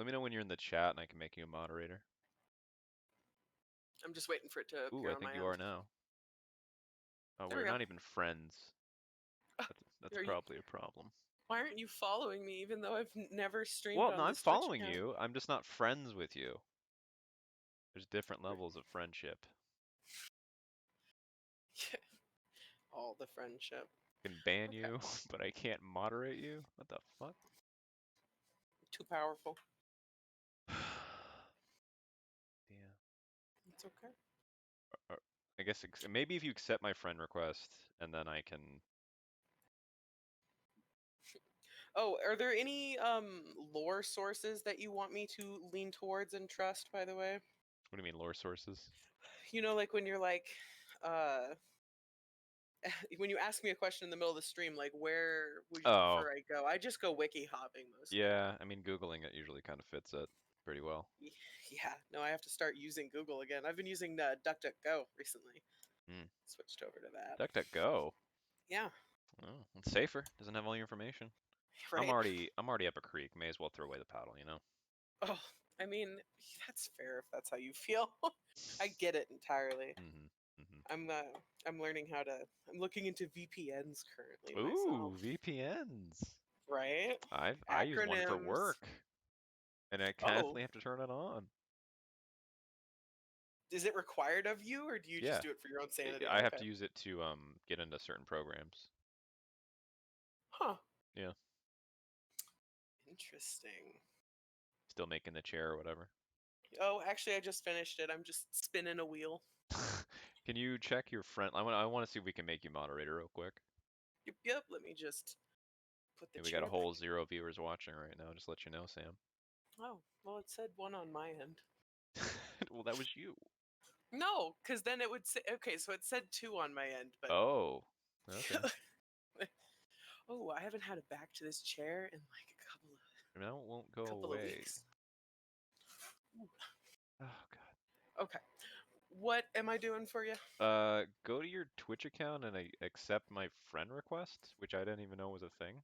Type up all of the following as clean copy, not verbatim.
Let me know when you're in the chat and I can make you a moderator. I'm just waiting for it to appear Ooh, I on my think end. you are now. Oh, There we're we go. not even friends. That's probably a problem. Why aren't you following me even though I've never streamed Well, on no, I'm this Twitch following account? you. I'm just not friends with you. There's different levels of friendship. All the friendship. I can ban you, but I can't moderate you? What the fuck? Too powerful. Yeah. It's okay. I guess maybe if you accept my friend request, and then I can... Oh, are there any lore sources that you want me to lean towards and trust, by the way? What do you mean, lore sources? You know, like when you're like, when you ask me a question in the middle of the stream, like, where would you prefer I go? I just go wiki hopping mostly. Yeah, I mean, Googling it usually kind of fits it pretty well. Yeah, no, I have to start using Google again. I've been using DuckDuckGo recently. Switched over to that. DuckDuckGo? Yeah. Oh, it's safer. Doesn't have all your information. Right. I'm already up a creek. May as well throw away the paddle, you know? Oh, I mean, that's fair if that's how you feel. I get it entirely. I'm learning how to. I'm looking into VPNs currently. Ooh, myself. VPNs. Right. I use one for work, and I constantly have to turn it on. Is it required of you, or do you just do it for your own sanity? I have to use it to get into certain programs. Huh. Yeah. Interesting. Still making the chair or whatever. Oh, actually, I just finished it. I'm just spinning a wheel. Can you check your friend? I want to see if we can make you moderator real quick. Yep. Let me just put the we got a whole 0 viewers watching right now. Just let you know, Sam. Oh, well, it said 1 on my end. Well, that was you. No, because then it would say, okay, so it said 2 on my end, but... Oh, okay. Oh, I haven't had it back to this chair in like a couple of... No, it won't go away. Weeks. Oh, God. Okay. What am I doing for you? Go to your Twitch account and accept my friend request, which I didn't even know was a thing.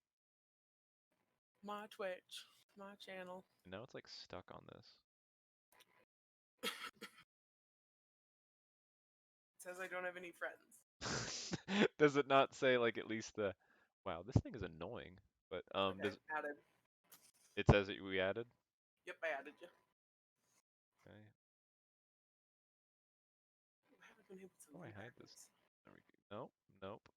My Twitch. My channel. And now it's like stuck on this. It says I don't have any friends. Does it not say like at least the... Wow, this thing is annoying. But okay, added. It says that we added? Yep, I added you. Okay. I haven't been able to I hide this? There we go. Nope.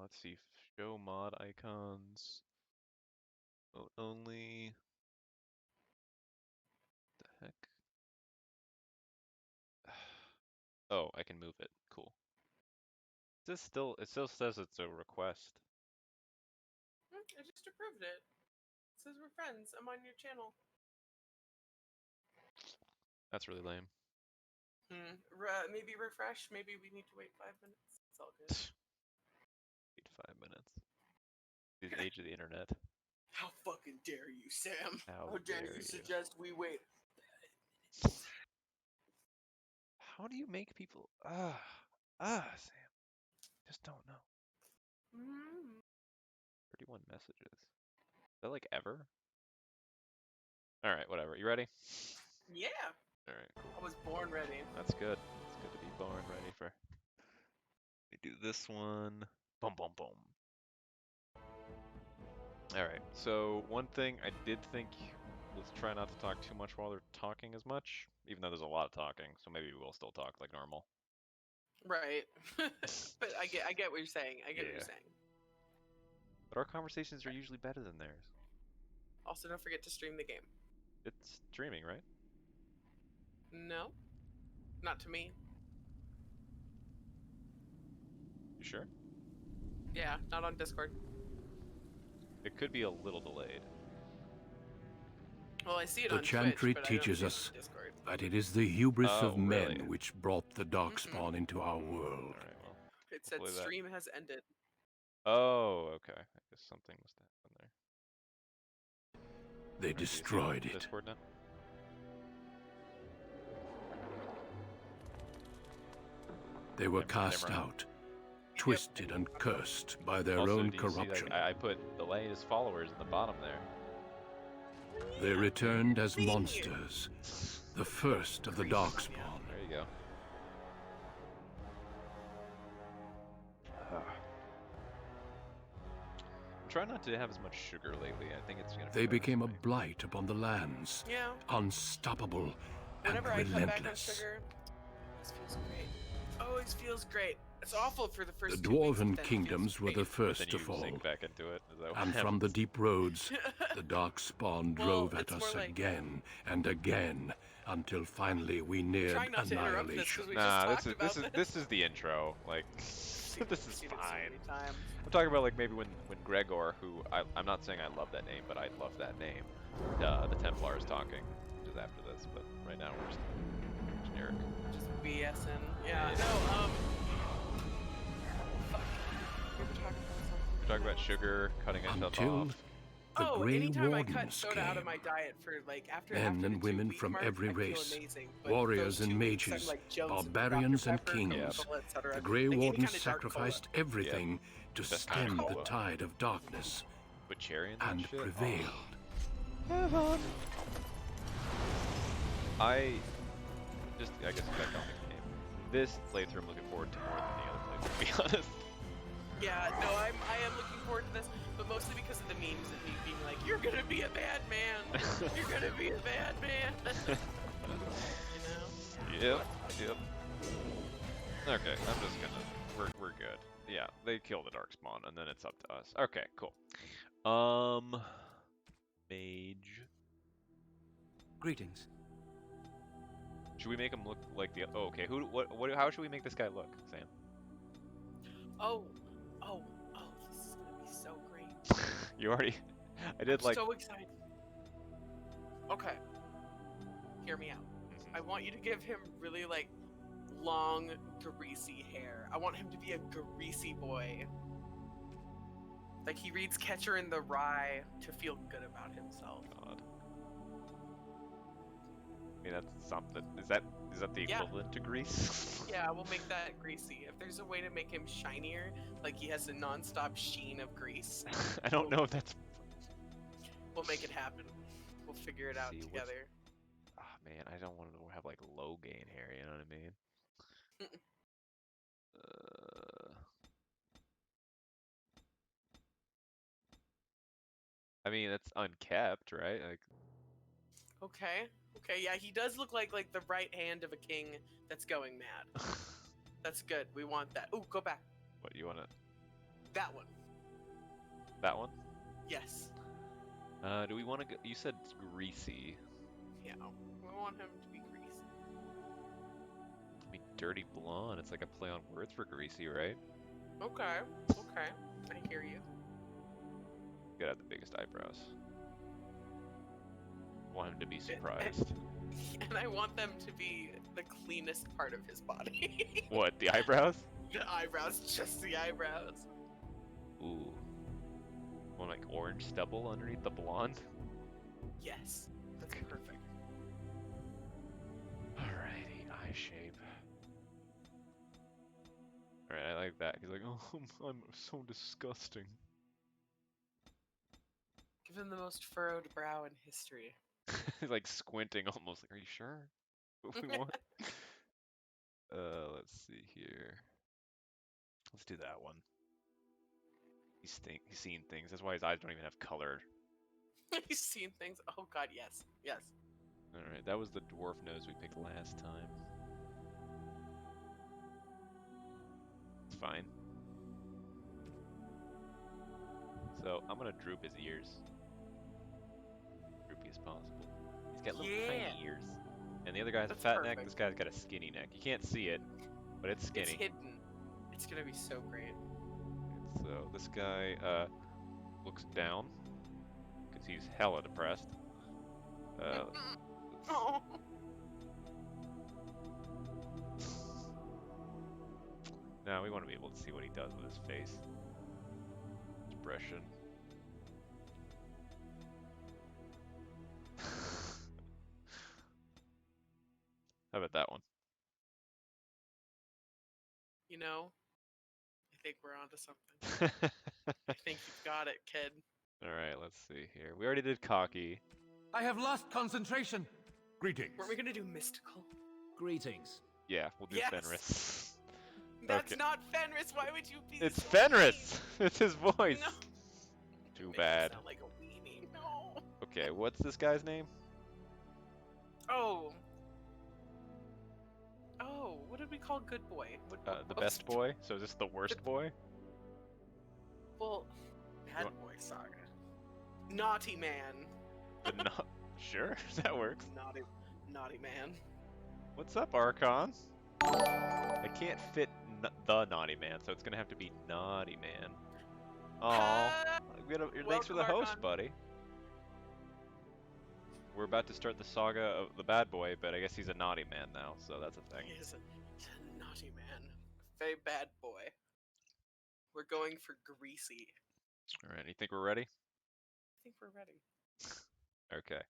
Let's see. Show mod icons. Oh, only. The heck? Oh, I can move it. Cool. It still says it's a request. I just approved it. It says we're friends. I'm on your channel. That's really lame. Maybe refresh. Maybe we need to wait 5 minutes. It's all good. Wait 5 minutes. The age of the internet. How fucking dare you, Sam? How dare you suggest we wait? How do you make people... Sam. Just don't know. 31 messages. Is that like ever? Alright, whatever. You ready? Yeah. Alright, cool. I was born ready. That's good. It's good to be born ready for... We do this one. Boom, boom, boom. Alright, so one thing I did think, let's try not to talk too much while they're talking as much, even though there's a lot of talking, so maybe we'll still talk like normal. Right. But I get what you're saying. I get what you're saying. But our conversations are usually better than theirs. Also, don't forget to stream the game. It's streaming, right? No. Not to me. You sure? Yeah, not on Discord. It could be a little delayed. Well, I see it the on Chantry Twitch, but teaches I don't us see it on Discord. that it is the hubris of men which brought the darkspawn into our world. Alright, well. It said stream has ended. Oh, okay. I guess something must happen there. They destroyed it. Discord now? They were cast out, twisted and cursed by their own corruption. I put the latest followers in the bottom there. They returned as monsters, the first of the Darkspawn. There you go. I'm trying not to have as much sugar lately. I think it's gonna. They became a blight upon the lands, unstoppable Whenever and I cut back on relentless. sugar, it feels great. Always feels great. It's awful for the first The 2 weeks, dwarven but then it kingdoms feels were the great. first then to you fall, sink back into it. Is that what and from the deep roads, the Darkspawn drove at it's us more like- again and again, until finally we neared Trying not to interrupt this annihilation. because we Nah, just talked about this is the intro. Like, this is Seen it so fine. many times. I'm talking about like maybe when Gregor, who I'm not saying I love that name, but I love that name. The Templar is talking, which is after this, but right now we're just generic. Just BSing. Yeah. Yeah. No. Fuck. We were talking about something. We're talking about sugar, cutting ourselves Until off. the Grey anytime I cut Wardens soda out of came. my diet for like after Men after and the women 2 week from mark, every I feel race, amazing, but warriors those and 2 weeks, I'm mages, like Jones with barbarians Dr. and Pepper, kings. Coca-Cola, etc. The Grey Like any Wardens kind of dark sacrificed everything to Best stem the Coca-Cola. tide of darkness With cherry and shit. prevailed. Oh. I guess back on the game. This playthrough I'm looking forward to more than the other playthrough, to be honest. Yeah, no, I am looking forward to this, but mostly because of the memes and me being like, "You're gonna be a bad man. You're gonna be a bad man." You know? Yep. Okay, I'm just gonna. We're good. Yeah, they kill the Darkspawn, and then it's up to us. Okay, cool. Mage. Greetings. Should we make him look like the? Oh, okay. How should we make this guy look, Sam? Oh, this is gonna be so great. You already. I did I'm like. so excited. Okay. Hear me out. I want you to give him really like long, greasy hair. I want him to be a greasy boy. Like he reads Catcher in the Rye to feel good about himself. God. I mean, that's something. Is that the equivalent to grease? Yeah, we'll make that greasy. If there's a way to make him shinier, like he has a non-stop sheen of grease, I don't know if that's. we'll make it happen. We'll figure it out See, together. Ah, man, I don't want to have like low gain hair. You know what I mean? I mean, it's unkept, right? Like, Okay, yeah, he does look like the right hand of a king that's going mad. That's good. We want that. Ooh, go back. what you want to? That one. That one? Yes. Do we want to go? You said it's greasy. Yeah. We want him to be greasy. I mean, dirty blonde. It's like a play on words for greasy, right? Okay. I hear you. You gotta have the biggest eyebrows. Want him to be surprised. And I want them to be the cleanest part of his body. What? The eyebrows? The eyebrows, just the eyebrows. Ooh. Want like orange stubble underneath the blonde? Yes. That's perfect. Alrighty, eye shape. Alright, I like that. He's like, oh, I'm so disgusting. Give him the most furrowed brow in history. He's like squinting almost. Like, are you sure? What we want? Let's see here. Let's do that one. He's seeing things. That's why his eyes don't even have color. He's seen things. Oh god, yes. Yes. Alright, that was the dwarf nose we picked last time. It's fine. So, I'm gonna droop his ears. Droopy as possible. He's got little tiny ears. And the other guy has a That's fat neck, perfect. this guy's got a skinny neck. You can't see it, but it's skinny. It's hidden. It's gonna be so great. So this guy looks down because he's hella depressed. Oh. Now we want to be able to see what he does with his face. Expression. How about that one? You know, I think we're onto something. I think you've got it, kid. Alright, let's see here. We already did cocky. I have lost concentration. Greetings. Weren't we gonna do mystical? Greetings. Yeah, we'll do Yes. Fenris. That's Okay. not Fenris. Why would you be? It's so Fenris! It's his voice! mean? No. Too Makes bad. You sound like a weenie. No. Okay, what's this guy's name? Oh. Oh, what did we call good boy? The best boy? So is this the worst boy? Well, bad boy Saga. Naughty man. The Sure, that works. Naughty man. What's up, Archon? I can't fit the naughty man, so it's gonna have to be naughty man. Aw, thanks for the Welcome, host, Archon. buddy. We're about to start the saga of the bad boy, but I guess he's a naughty man now, so that's a thing. He is a naughty man. Very bad boy. We're going for greasy. Alright, you think we're ready? I think we're ready. Okay.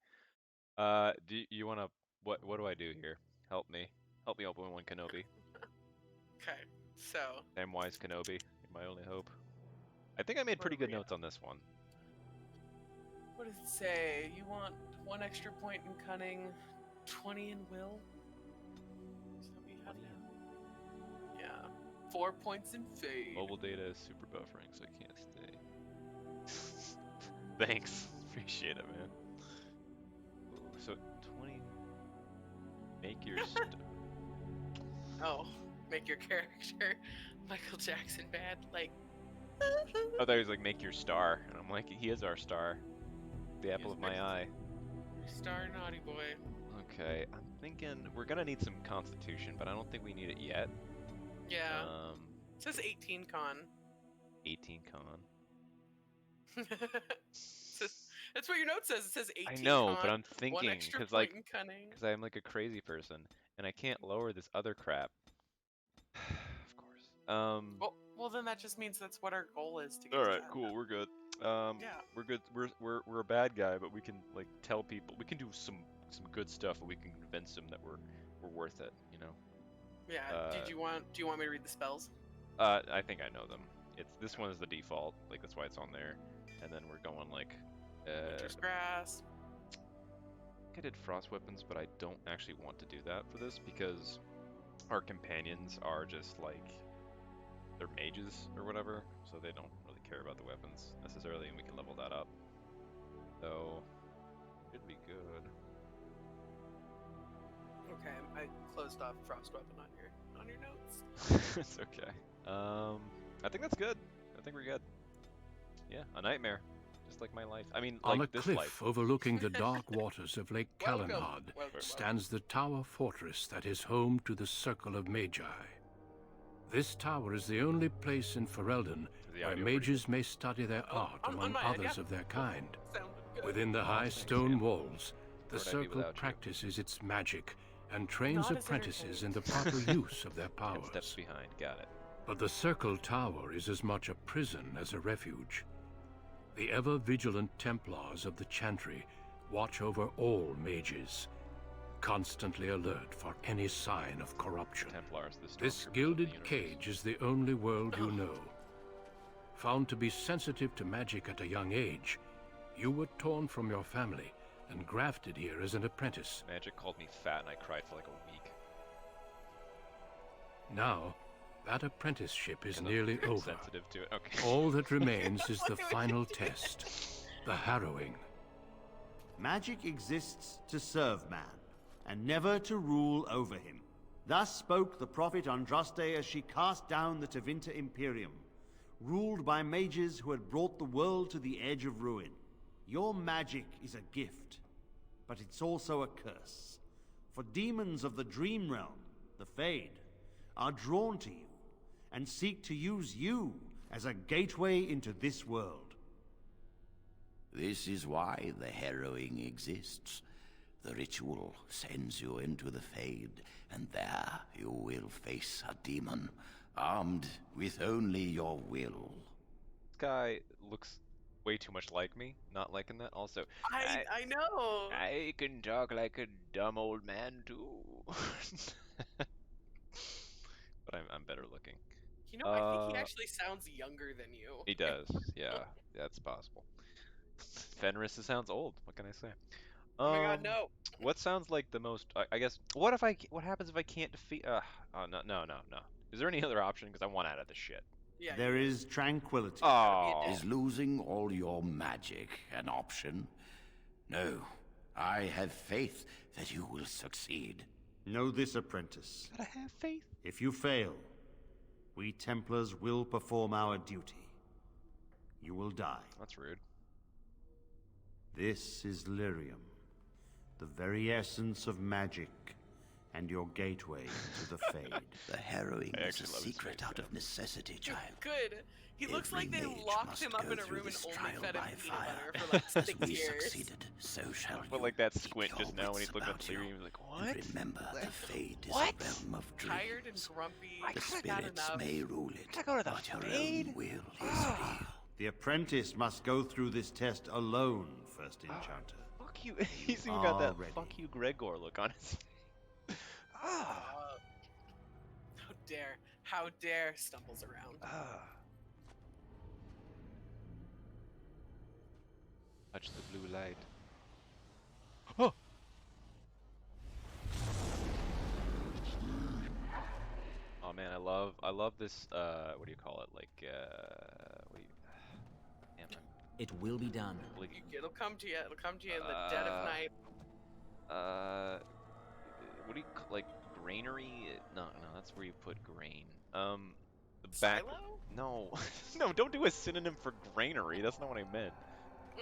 Do you wanna what do I do here? Help me. Help me, Obi-Wan Kenobi. Okay, so Samwise Kenobi, you're my only hope. I think I made pretty good Where are we notes on this one. what does it say? You want 1 extra point in cunning, 20 in will? Is that what you had now? Yeah. 4 points in fade. Mobile data is super buffering, so I can't stay. Thanks. Appreciate it, man. Ooh, so 20. Make your Oh, make your character Michael Jackson bad, like. I thought he was like, make your star. And I'm like, he is our star. The apple is of my next. eye. Star naughty boy. Okay, I'm thinking we're gonna need some constitution, but I don't think we need it yet. Yeah. It says 18 con. 18 con. That's what your note says. It says 18 I know, con, but I'm 1 thinking, extra because point like, in cunning. because I'm like a crazy person, and I can't lower this other crap. Of course. Well, then that just means that's what our goal is to get. All to right, that. cool. We're good. Yeah. We're good. We're a bad guy, but we can like tell people. We can do some good stuff, and we can convince them that we're worth it. You know. Yeah. Do you want me to read the spells? I think I know them. This one is the default. Like that's why it's on there. And then we're going like. Winter's grass. I did frost weapons, but I don't actually want to do that for this because our companions are just like they're mages or whatever, so they don't really care about the weapons necessarily, and we can level that up. So should be good. Okay, I closed off frost weapon on your notes. It's okay. I think that's good. I think we're good. Yeah, a nightmare. Just like my life. I mean, like On a this cliff life. overlooking the dark waters of Lake Welcome. Kalanad Welcome. stands the tower fortress that is home to the Circle of Magi. This tower is the only place in Ferelden The where audio pretty mages may study their art on among my end, others yeah. of their kind. Sounded good. Within the high thanks, stone Sam. walls, the Where would I be Circle without you? practices its magic and trains Not as apprentices in entertaining. the proper use of their 10 steps powers. behind. Got it. But the Circle Tower is as much a prison as a refuge. The ever-vigilant Templars of the Chantry watch over all mages, constantly alert for any sign of corruption. Templars. The This stormtroopers of the gilded universe. cage is the only world you know. Found to be sensitive to magic at a young age, you were torn from your family and grafted here as an apprentice. Magic called me fat, and I cried for like a week. Now, that apprenticeship is And I'm nearly over. Sensitive to it. Okay. All that remains is the final test, the harrowing. Magic exists to serve man, and never to rule over him. Thus spoke the prophet Andraste as she cast down the Tevinter Imperium, ruled by mages who had brought the world to the edge of ruin. Your magic is a gift, but it's also a curse. For demons of the Dream Realm, the Fade, are drawn to you, and seek to use you as a gateway into this world. This is why the harrowing exists. The ritual sends you into the Fade, and there you will face a demon, armed with only your will. This guy looks way too much like me. Not liking that. Also, I know. I can talk like a dumb old man too. But I'm better looking. You know, I think he actually sounds younger than you. He does. Yeah, that's possible. Fenris sounds old. What can I say? Oh my god, no. What sounds like the most? I guess. What if I? What happens if I can't defeat? Oh no, no, no, no. Is there any other option? Because I want out of this shit. Yeah, There you is tranquility. gotta be a Oh. dick. Is losing all your magic an option? No. I have faith that you will succeed. Know this, apprentice. Gotta have faith. If you fail, we Templars will perform our duty. You will die. That's rude. This is Lyrium, the very essence of magic, and your gateway to the Fade. The harrowing I is a actually love his secret face, out yeah. of necessity, child. Good. He looks Every like they mage locked must him up go in a through room and this only trial fed him by peanut fire. butter for like As 6 we years. succeeded, so shall you. But like that Keep squint your just now when wits he's looking at about the you. TV, he was like, And "What? remember, the Fade is What? a realm of dreams. Tired and grumpy. The Not spirits enough. may rule it, Gotta go to the but your Fade? own will is real. The apprentice must go through this test alone, first enchanter. Fuck you." He's even got that Already. "fuck you, Gregor" look on his. Ah. How dare stumbles around. Ah. Touch the blue light. Oh. Oh man, I love this. What do you call it? Like, what do you? Damn, It will be done. It'll come to you. It'll come to you in the dead of night. What do you like? Granary? No, that's where you put grain. The back. Silo? No, no, don't do a synonym for granary. That's not what I meant.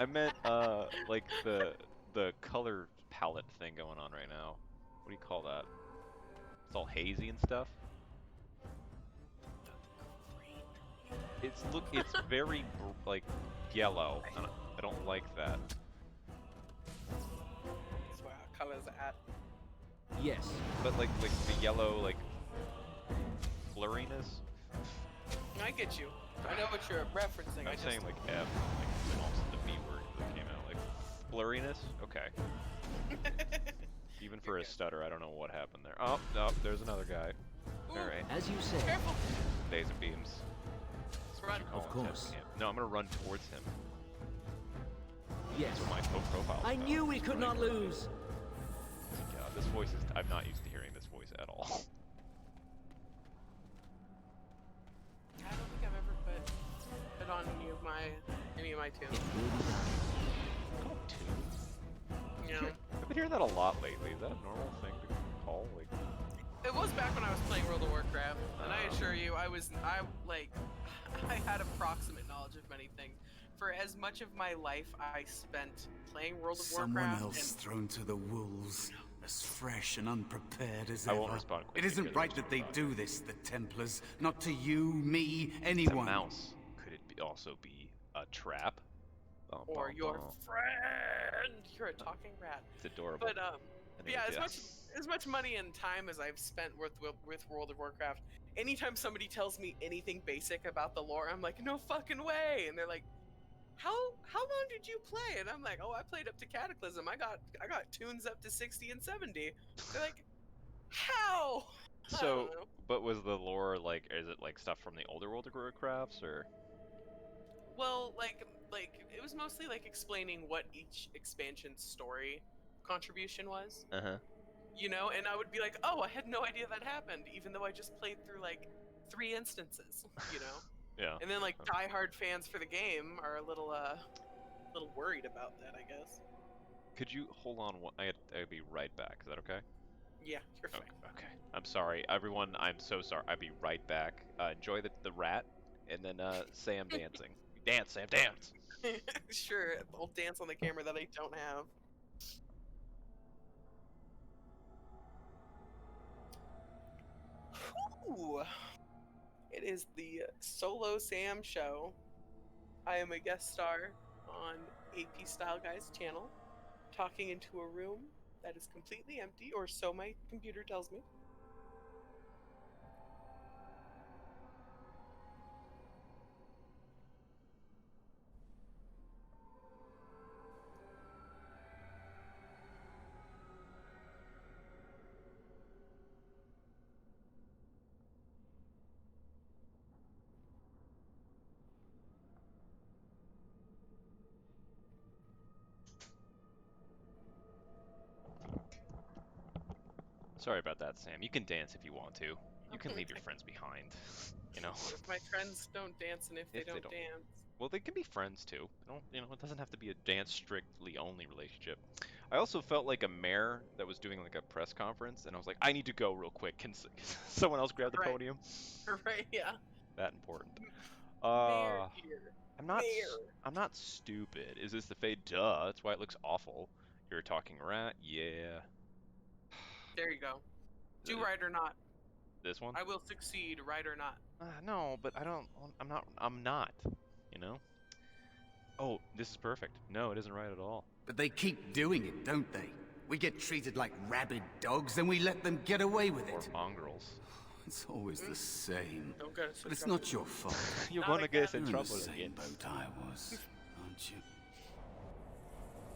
I meant like the color palette thing going on right now. What do you call that? It's all hazy and stuff. It's very like yellow, and I don't like that. That's where our colors are at. Yes. But like the yellow like blurriness. I get you. I know what you're referencing. I'm saying like F, like almost the B word that came out, like blurriness. Okay. Even for a stutter, I don't know what happened there. Oh no, there's another guy. Ooh, All right, As you say. Careful. laser beams. Let's run. Of course. No, I'm gonna run towards him. Yes. That's what my profile. I knew we could not lose. God, this voice is. I'm not used to hearing this voice at all. I don't think I've ever put on any of my tunes. It will be done. Call tunes. You know, I've been hearing that a lot lately. Is that a normal thing to call? Like, it was back when I was playing World of Warcraft, and I assure you, I had approximate knowledge of many things. For as much of my life I spent playing World of Someone Warcraft, else thrown to the wolves, as fresh and unprepared as I ever. won't respond It quickly isn't because right I that they respond. do this, the Templars. Not to you, me, it's a anyone. mouse. Could it also be a trap? Bum, or bum, your bum. friend, you're a talking rat. It's adorable. But Anyway, yeah, as much money and time as I've spent with World of Warcraft, anytime somebody tells me anything basic about the lore, I'm like, no fucking way. And they're like, how long did you play? And I'm like, oh, I played up to Cataclysm. I got tunes up to 60 and 70. They're like, how? I So, don't know. but was the lore like? Is it like stuff from the older World of Warcrafts or? Well, like it was mostly like explaining what each expansion's story contribution was. Uh huh. You know, and I would be like, oh, I had no idea that happened, even though I just played through like 3 instances, you know? Yeah. And then like diehard fans for the game are a little worried about that, I guess. Could you hold on? I'd be right back. Is that okay? Yeah, you're fine. Okay. I'm sorry, everyone. I'm so sorry. I'll be right back. Enjoy the rat, and then say I'm dancing. Dance, Sam, dance. Sure, I'll dance on the camera that I don't have. Whew. It is the Solo Sam show. I am a guest star on AP Style Guy's channel, talking into a room that is completely empty, or so my computer tells me. Sorry about that, Sam. You can dance if you want to. You can leave your friends behind. You know. If my friends don't dance, and if they don't dance. Well, they can be friends too. They don't, you know, it doesn't have to be a dance strictly only relationship. I also felt like a mayor that was doing like a press conference, and I was like, I need to go real quick. Can someone else grab the Right. podium? Right, yeah. That important. Mayor here. I'm not stupid. Is this the Fade? Duh. That's why it looks awful. You're a talking rat? Yeah. There you go. Do right or not. This one? I will succeed, right or not. No, but I don't. I'm not. You know? Oh, this is perfect. No, it isn't right at all. But they keep doing it, don't they? We get treated like rabid dogs and we let them get away with Or it. mongrels. It's always the same. Don't get us in But it's trouble. not your fault. You're Not gonna get us in You're in trouble the same again. boat I was, aren't you?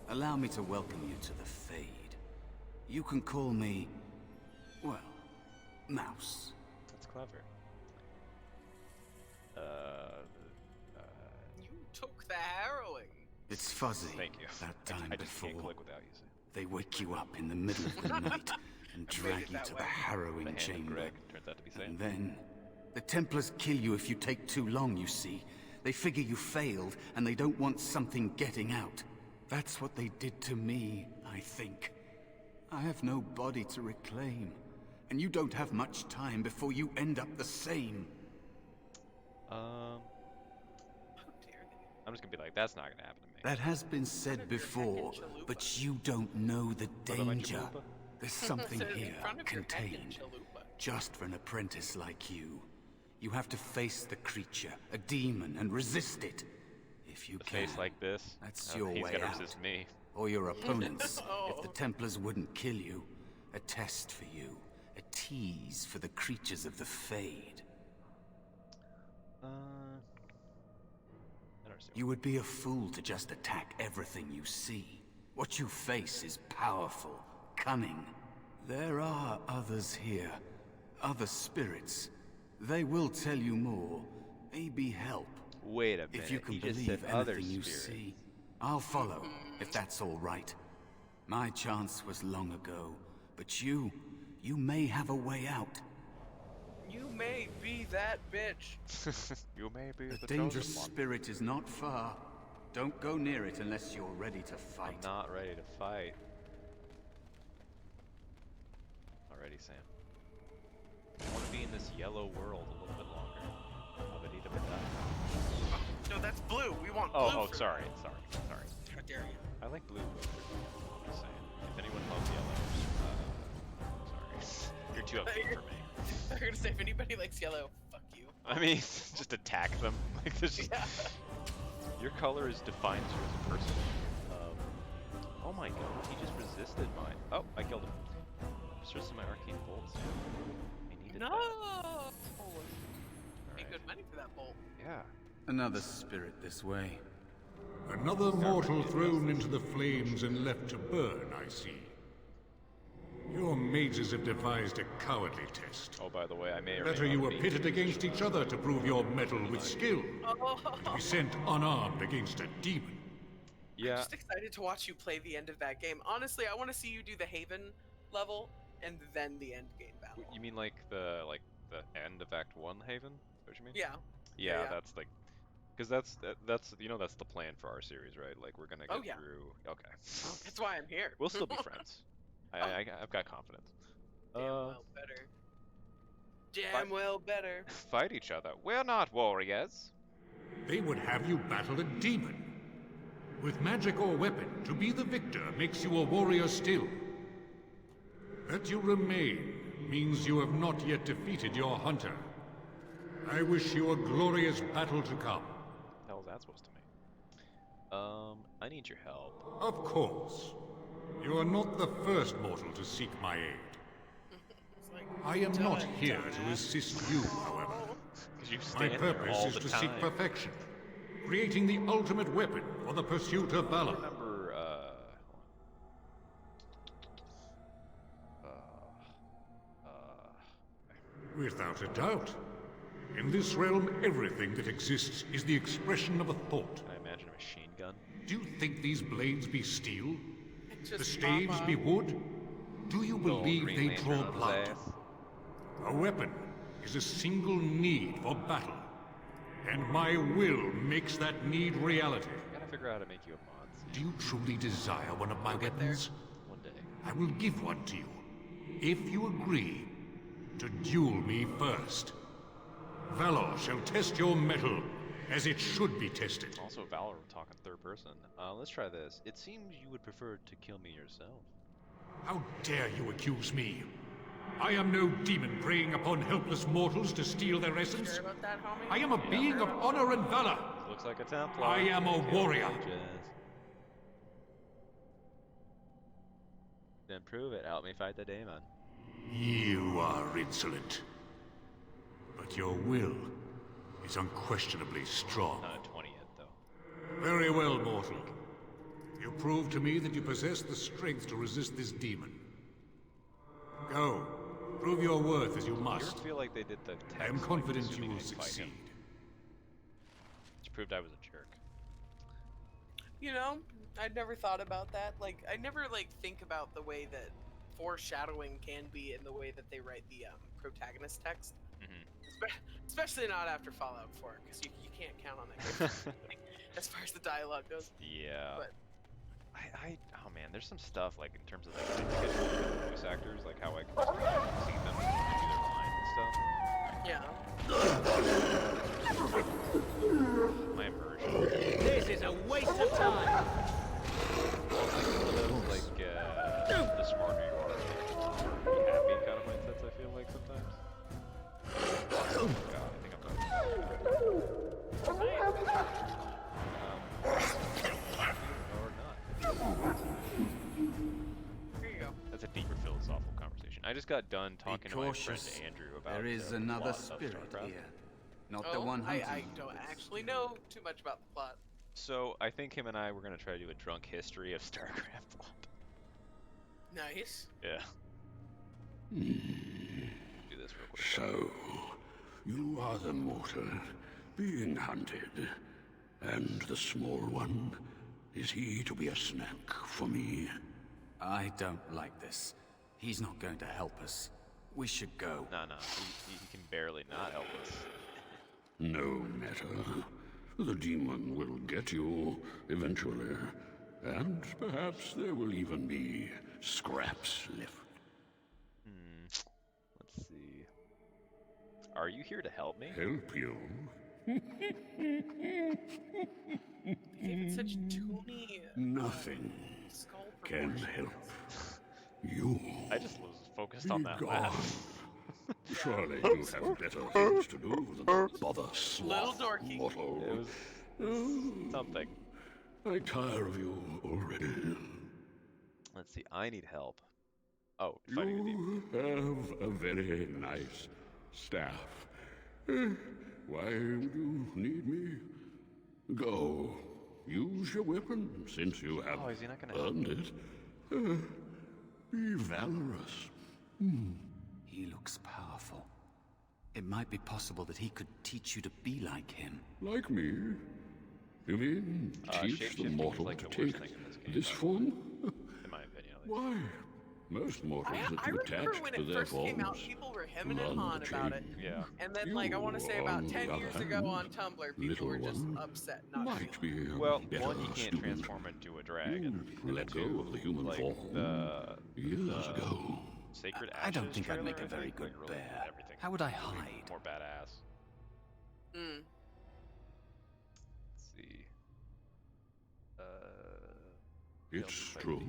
Allow me to welcome you to the Fade. You can call me, well, Mouse. That's clever. You took the harrowing. It's fuzzy. Thank you. That time I just before. can't click without using They wake you up in the middle of the night and drag it you that to way. the harrowing the hand of chamber. Greg. Turns out to be Sam. And then, the Templars kill you if you take too long, you see. They figure you failed, and they don't want something getting out. That's what they did to me, I think. I have no body to reclaim, and you don't have much time before you end up the same. How dare they? I'm just gonna be like, that's not gonna happen to me. That has been said before, but you don't know the What about danger. Chalupa? There's something Says in here, front of your head, contained. Chalupa. Just for an apprentice like you. You have to face the creature, a demon, and resist it. If you A can. face like this. That's Oh, your he's way gonna out. resist me. Or your opponents, if the Oh. Templars wouldn't kill you. A test for you. A tease for the creatures of the Fade. I don't understand. You would be a fool to just attack everything you see. What you face is powerful, cunning. There are others here. Other spirits. They will tell you more. Maybe help. Wait a minute. If you can he just believe said other anything you spirits. see. I'll follow, if that's all right. My chance was long ago, but you may have a way out. You may be that bitch. You may be The the dangerous chosen one. spirit is not far. Don't go near it unless you're ready to I'm fight. not ready to fight. Alrighty, Sam. I want to be in this yellow world a little bit longer. No, that's blue. We want blue. Oh, for sorry. that. How dare you? I like blue. I'm just saying. If anyone loves yellow, sorry. You're too upbeat for me. I'm gonna say if anybody likes yellow, fuck you. I mean, just attack them. Like this. Yeah. Your color defines you as a person. Oh my god, he just resisted mine. Oh, I killed him. Just resisted my arcane bolts. I needed No. that. Pay Alright. good money for that bolt. Yeah. Another spirit this way. Another mortal thrown into the flames and left to burn, I see. Your mages have devised a cowardly test. Oh, by the way, I may or Better may you not were be- pitted against each other to prove your mettle with skill. To be sent unarmed against a demon. I'm Yeah. just excited to watch you play the end of that game. Honestly, I want to see you do the Haven level and then the end game battle. You mean like the end of Act 1 Haven? Is that what you mean? Yeah. Yeah, yeah. that's like, because that's you know that's the plan for our series, right? Like we're gonna get Oh, yeah. through. Okay. That's why I'm here. We'll still be friends. I've got confidence. Damn well better. Damn well better. Fight each other. We're not warriors. They would have you battle a demon. With magic or weapon, to be the victor makes you a warrior still. That you remain means you have not yet defeated your hunter. I wish you a glorious battle to come. What the hell is that supposed to mean? I need your help. Of course. You are not the first mortal to seek my aid. It's like, I am not done, here dumbass. to assist you, however. Because you My stand there purpose all is the to time. seek perfection, creating the ultimate weapon for the pursuit of I valor. remember, Without a doubt. In this realm, everything that exists is the expression of a thought. I imagine a machine gun. Do you think these blades be steel? It's The just staves mama. be wood? Do you Little believe Green they Lantern draw on his blood? ass. A weapon is a single need for battle. And my will makes that need reality. Gotta figure out how to make you a mod. Do you truly desire one of my We'll get there. weapons? One day. I will give one to you, if you agree to duel me first. Valor shall test your mettle as it should be tested. Also, Valor will talk in third person. Let's try this. It seems you would prefer to kill me yourself. How dare you accuse me? I am no demon preying upon helpless mortals to steal their essence. Sure about that, homie? I am a being of honor and valor. Looks like a Templar. I am a warrior. Then prove it. Help me fight the demon. You are insolent. But your will is unquestionably strong. Not a 20 yet, though. Very well, mortal. You prove to me that you possess the strength to resist this demon. Go. Prove your worth as you I must. feel like they did the text. I am like, confident you assuming will I'd fight succeed. him. Which proved I was a jerk. You know, I'd never thought about that. Like, I never, like, think about the way that foreshadowing can be in the way that they write the protagonist text. Especially not after Fallout 4, because you can't count on that game as far as the dialogue goes. Yeah. But Oh man, there's some stuff like in terms of like I think it's with the voice actors, like how I can just kind of see them do their lines and stuff. My immersion. This is a waste of time. Like the smarter you are, the more happy kind of mindsets I feel like sometimes. Oh god, I think I'm or not. here you go. That's a deeper philosophical conversation. I just got done talking to my friend cautious. Andrew about There is the another plot of spirit StarCraft. here. Not the Oh, one hunting I you. don't actually know too much about the plot. So I think him and I were gonna try to do a drunk history of StarCraft plot. Nice. Yeah. Do this real quick. So, you are the mortal being hunted. And the small one, is he to be a snack for me? I don't like this. He's not going to help us. We should go. No, he can barely not help us. No matter. The demon will get you eventually. And perhaps there will even be scraps left. Let's see. Are you here to help me? Help you? Even such toony Nothing skull can proportions. help. You I just was focused be on that gone. laugh. Surely you have better things to do than bother Little sloth dorky. mortal. It was something. I tire of you already. Let's see. I need help. Oh, fighting the demon. You have a very nice staff. Why would you need me? Go. Use your weapon, since you have Oh, is he not gonna help earned it. Be valorous. He looks powerful. It might be possible that he could teach you to be like him. Like me? You mean teach the shapeshifting is mortal like to the worst take thing in this game, this but- form? In my opinion, at least. Why? Most mortals I are too remember attached when to it their first came out, forms. people were hemming and None hawing to about it. change. Yeah. And then, like, I want to say You, about on 10 the years other ago hand, on Tumblr, people little were just one, upset not might feeling be a Well, better one, you can't student. transform into a dragon. Let go Two, of the human like, form. Years ago. Sacred I don't Ashes think I'd trailer, make a I very think, good like, really bear. everything How would I made hide? More badass. Mm. Let's see. It's true.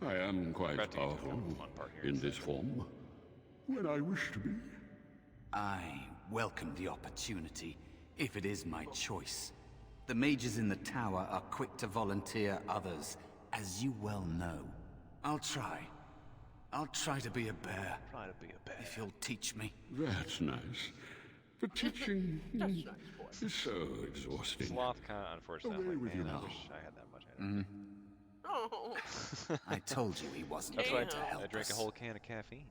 I am quite Forgot to use powerful kind of the fun part here in instead. this form. When I wish to be. I welcome the opportunity, if it is my choice. The mages in the tower are quick to volunteer others, as you well know. I'll try. I'll try to be a bear, Try to be a bear. if you'll teach me. That's nice. But teaching That's nice, boy. is so exhausting. Sloth kind of unfortunate. I'm Away like, with you man, I now. wish I had that much energy. Oh. I told you he wasn't That's going why to help I drank a us. whole can of caffeine.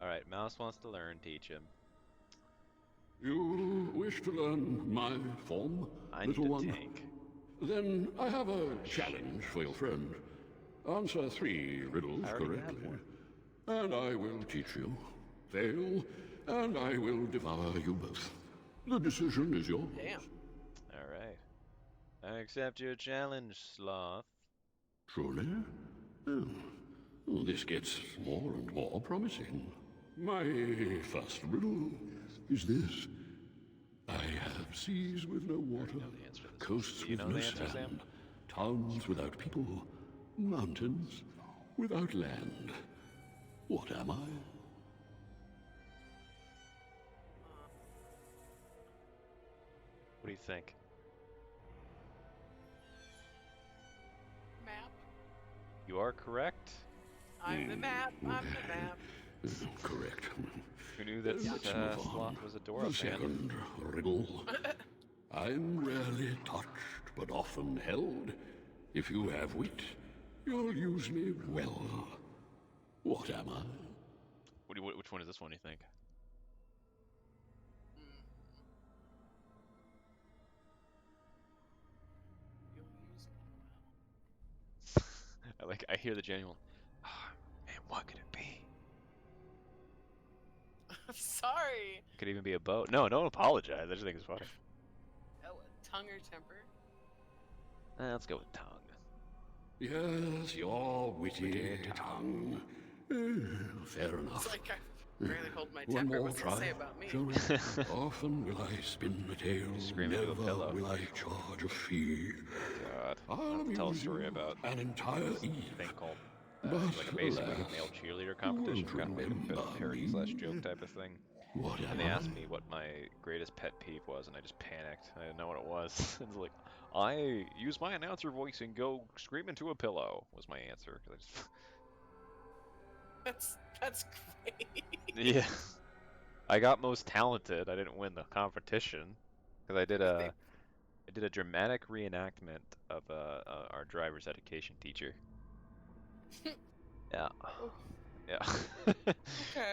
Alright, Mouse wants to learn, teach him. You wish to learn my form, I need little a one? tank. Then I have a challenge for your friend. Answer 3 riddles I already have correctly, one. and I will teach you. Fail, and I will devour you both. The decision is yours. Damn. Alright. I accept your challenge, Sloth. Truly? Oh, this gets more and more promising. My first riddle is this. I have seas with no water, the answer to this. coasts Do you with know no the answer, Sam? sand, towns without people, mountains without land. What am I? What do you think? Map. You are correct. I'm the map. I'm the map. Correct. Who knew that Let's move Sloth on. was a Dora The fan? second riddle. I'm rarely touched, but often held. If you have wit, you'll use me well. What am I? Which one is this one, you think? I hear the genuine. Oh, man, what could it be? I'm sorry. It could even be a boat. No, don't apologize. I just think it's funny. Oh, tongue or temper? Let's go with tongue. Yes, your witty tongue. Fair enough. It's like I barely hold my One temper. more What's try, it say about me? shall we? Often will I spin the tale, Scream into a never pillow. will I charge a fee. God. I'll I'll tell a amuse story you about an entire a eve. thing called But like basically alas, a male cheerleader you competition, won't kind of like a bit of remember parody me. / joke type of thing. What And am they I? asked me what my greatest pet peeve was, and I just panicked. I didn't know what it was. It's like, I use my announcer voice and go scream into a pillow, was my answer. 'Cause I just... That's great. Yeah. I got most talented. I didn't win the competition because I did a dramatic reenactment of our driver's education teacher. Yeah. Yeah. Okay.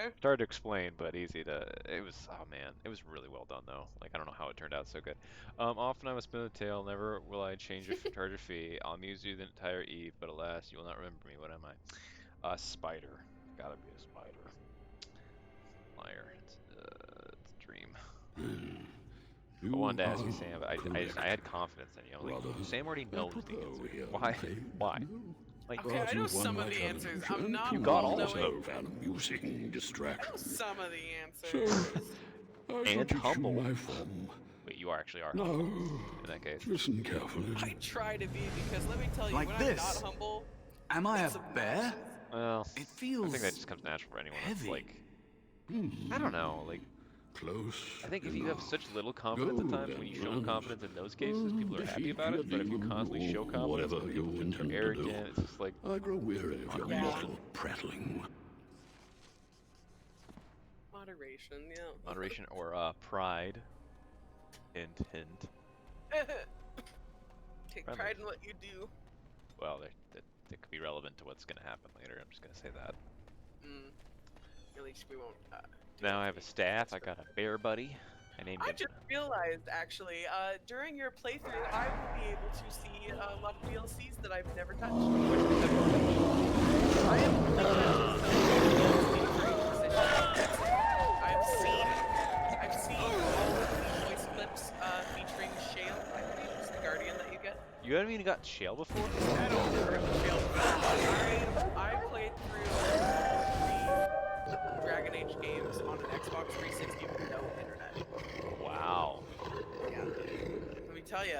It's hard to explain, but easy to. It was, oh man, it was really well done though. Like I don't know how it turned out so good. Often I will spin the tale. Never will I charge a fee. I'll amuse you the entire eve, but alas, you will not remember me. What am I? A spider. Gotta be a spider. Liar. It's a dream. I wanted to ask you, Sam, but I had confidence in you. I was like, Sam already knows the answer. Why? Why? Like, Okay, I know some of the answers. I'm not You got all knowing of an amusing I know distraction. some of the So, answers. I shall And teach you humble. my form. wait, you actually are Now, humble in that case. listen carefully. I try to be because let me tell you, Like when this? I'm not humble, Am I a it's bear? obnoxious. Well, It I feels think that just comes natural for anyone. It's heavy. like, I don't know, like, Close. I think if you have enough. such little confidence at Go times, then, when you show friends. confidence in those cases, people are happy Defeat about it. your But if you demon constantly show or confidence, whatever you you're intend to do. arrogant. It's just like, I grow weary of your Yeah. mortal prattling. Moderation, yeah. moderation or pride. Hint, hint. Take Friendly. pride in what you do. Well, that could be relevant to what's gonna happen later. I'm just gonna say that. At least we won't. Now I have a staff. I got a bear buddy. I named I him. just realized, actually, during your playthrough, I will be able to see a lot of DLCs that I've never touched. I am I've seen all of the voice clips featuring Shale. I believe it's the Guardian that you get. You haven't even got Shale before? I don't remember if Shale. I played through the Dragon Age games on an Xbox 360 with no internet. Wow. Yeah. Let me tell you,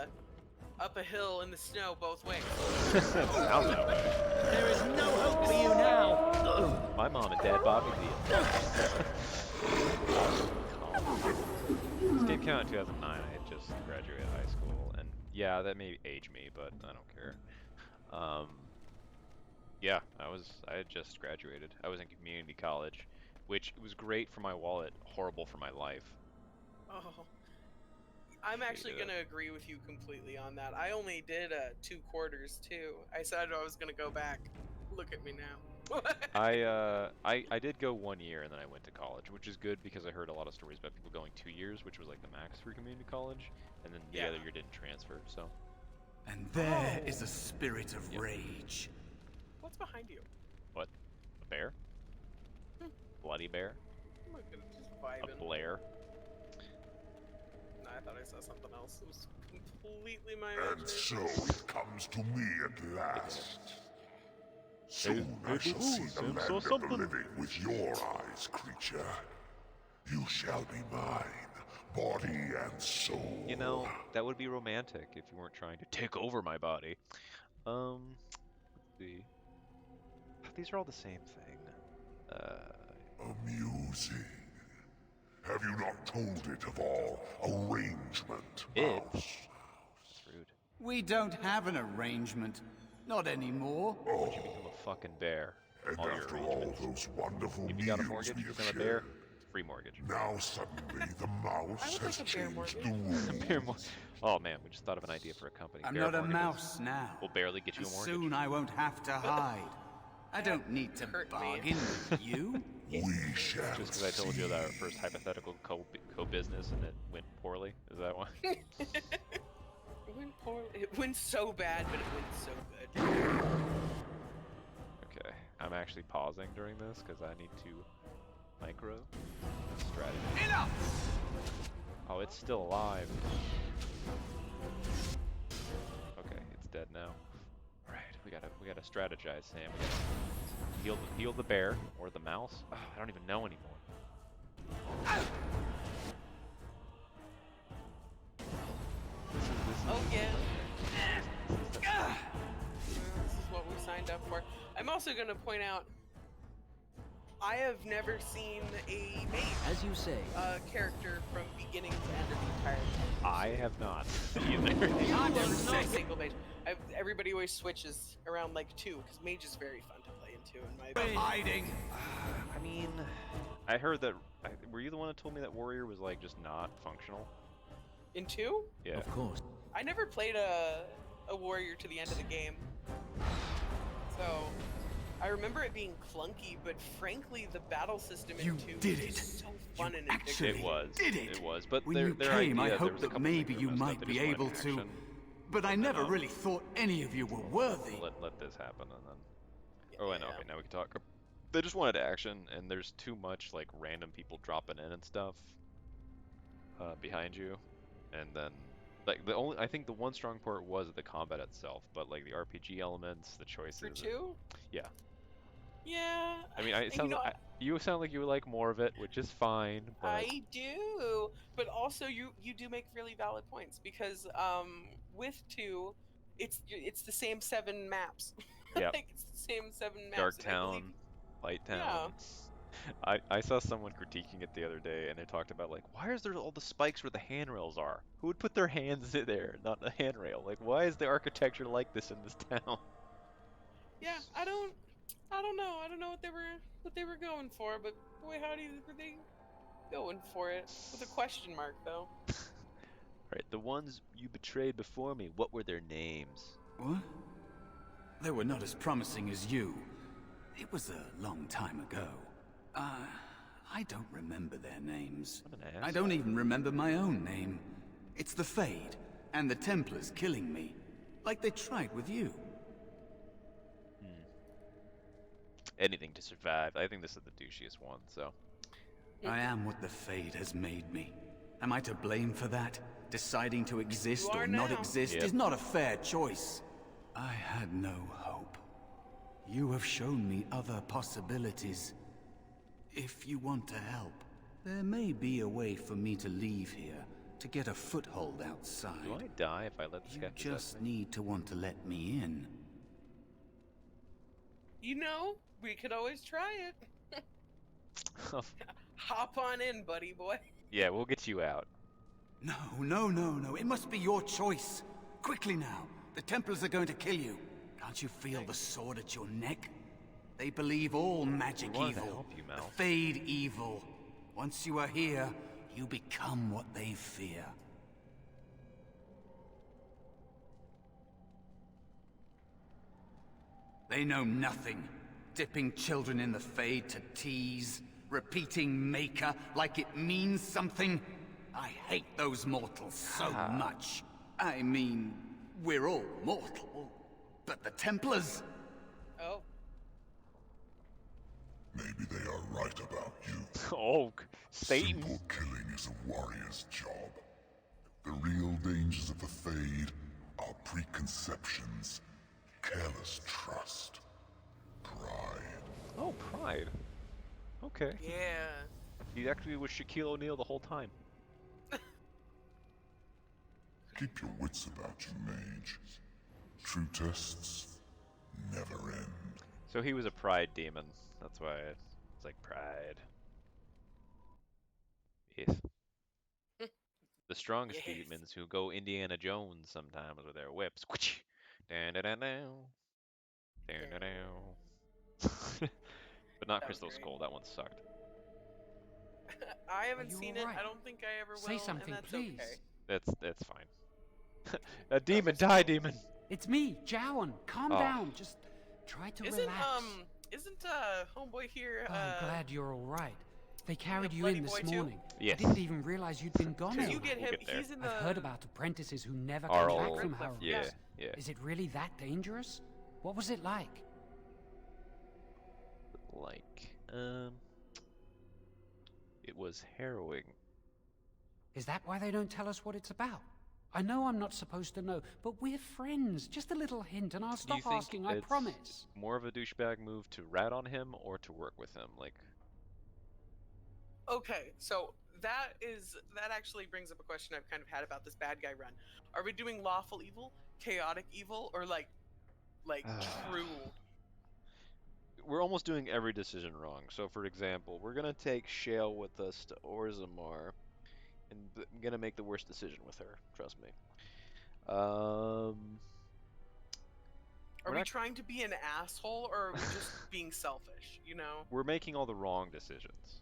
up a hill in the snow both ways. Sounds that way. There is no hope for you now. My mom and dad bought me the. This game came out in 2009. I had just graduated high school, and yeah, that may age me, but I don't care. Yeah, I had just graduated. I was in community college, which was great for my wallet, horrible for my life. Oh. I'm actually Hated it. gonna agree with you completely on that. I only did 2 quarters too. I said I was gonna go back. Look at me now. I did go 1 year and then I went to college, which is good because I heard a lot of stories about people going 2 years, which was like the max for community college, and then the Yeah. other year didn't transfer. So And there is a spirit of rage. What's behind you? What? A bear? Bloody bear? Oh my goodness, just A vibing. Blair? Nah, I thought I saw something else. It was completely my And imagination. so it comes to me at last. Soon I shall see the land of the living with your eyes, creature. You shall be mine, body and soul. You know, that would be romantic if you weren't trying to take over my body. Let's see. These are all the same thing. Amusing. Have you not told it of our arrangement, It? Mouse? That's rude. We don't have an arrangement. Not anymore. Would you become a fucking bear? And All your after all arrangements. those wonderful If you got a meals mortgage, we have become a bear, shared, free mortgage. now suddenly the mouse I would has like a bear changed mortgage. the rules. Bear oh man, we just thought of an idea for a company. I'm Bear not a mortgages. mouse now. We'll barely get you a And mortgage. soon I won't have to hide. I don't need to Hurt me. bargain with you. We shall Just because I told you that our first hypothetical co-business and it went poorly? Is that why? It went poorly. It went so bad, but it went so good. Okay, I'm actually pausing during this because I need to micro strategy. Enough! Oh, it's still alive. Okay, it's dead now. Alright, we gotta strategize, Sam. We gotta heal the bear or the mouse. Oh, I don't even know anymore. This is Oh yeah. This is what we signed up for. I'm also gonna point out, I have never seen a mage As you say. character from beginning to end of the entire game. I have not either. I've never seen a single mage. Everybody always switches around like 2, because mage is very fun to play in 2 in my opinion. Hiding. I mean, I heard that. Were you the one that told me that warrior was like just not functional? In 2? Yeah. Of course. I never played a warrior to the end of the game. So, I remember it being clunky, but frankly, the battle system in You 2 did was it. just so fun You and actually addictive. It was. did it. It was. But When their you their came, idea, I there hoped was a that couple maybe things you that messed up. might They be just wanted able to. action. But I never know. really thought any of you were worthy. Let this happen and then. Yeah. Oh, I know. Okay, now we can talk. They just wanted action, and there's too much like random people dropping in and stuff behind you, and then like I think the one strong part was the combat itself, but like the RPG elements, the choices. For 2? Yeah. Yeah. I mean, it sounds know, you sound like you like more of it, which is fine. But I do, but also you do make really valid points because with 2, it's the same 7 maps. Yep. Like it's the same 7 maps. Dark and I believe- Town, Light Town. Yeah. I saw someone critiquing it the other day, and they talked about like, why is there all the spikes where the handrails are? Who would put their hands in there, not the handrail? Like, why is the architecture like this in this town? Yeah, I don't know. I don't know what they were going for, but boy, howdy, were they going for it with a question mark though. Right, the ones you betrayed before me. What were their names? What? They were not as promising as you. It was a long time ago. I don't remember their names. What an I ass. don't even remember my own name. It's the Fade, and the Templars killing me. Like they tried with you. Anything to survive. I think this is the douchiest one. So I am what the Fade has made me. Am I to blame for that? Deciding to exist You or are not now. exist Yep. is not a fair choice. I had no hope. You have shown me other possibilities. If you want to help, there may be a way for me to leave here, to get a foothold outside. do I die if I let this You guy possess just me? need to want to let me in. You know, we could always try it. Hop on in, buddy boy. Yeah, we'll get you out. No, no, no, no. It must be your choice. Quickly now. The Templars are going to kill you. Can't you feel the sword at your neck? They believe all magic We wanted to evil. help you, The Mal. Fade evil. Once you are here, you become what they fear. They know nothing. Dipping children in the Fade to tease. Repeating Maker like it means something. I hate those mortals so much. I mean, we're all mortal. But the Templars? Oh, Maybe they are right about you. Oh, Satan. Simple killing is a warrior's job. The real dangers of the Fade are preconceptions, careless trust, pride. Oh, pride. Okay. Yeah. He actually was Shaquille O'Neal the whole time. Keep your wits about you, mage. True tests never end. So he was a pride demon. That's why it's like pride. Yes. The strongest Yes. demons who go Indiana Jones sometimes with their whips. But not That was Crystal great. Skull. That one sucked. I haven't you seen all it. right? I don't think I ever will. Say something, and that's please. okay. That's fine. A demon, die, demon. It's me, Jowan. Calm Oh. down. Just try to Isn't relax. isn't homeboy here? Oh, I'm glad you're all right. They carried you bloody in this boy too? morning. Yes. I didn't even realize you'd been gone. Because you all get night. him. get there. He's in the. I've heard about apprentices who never Are come all- back from Yeah, Harrow. Yeah, yeah. Is it really that dangerous? What was it like? Like, it was harrowing. Is that why they don't tell us what it's about? I know I'm not supposed to know, but we're friends. Just a little hint and I'll Do stop you think asking, I it's promise. more of a douchebag move to rat on him or to work with him? Like, Okay, so that actually brings up a question I've kind of had about this bad guy run. Are we doing lawful evil, chaotic evil, or like true? we're almost doing every decision wrong. So, for example, we're gonna take Shale with us to Orzammar, and I'm gonna make the worst decision with her. Trust me. Are We're we not- trying to be an asshole, or are we just being selfish? You know? We're making all the wrong decisions.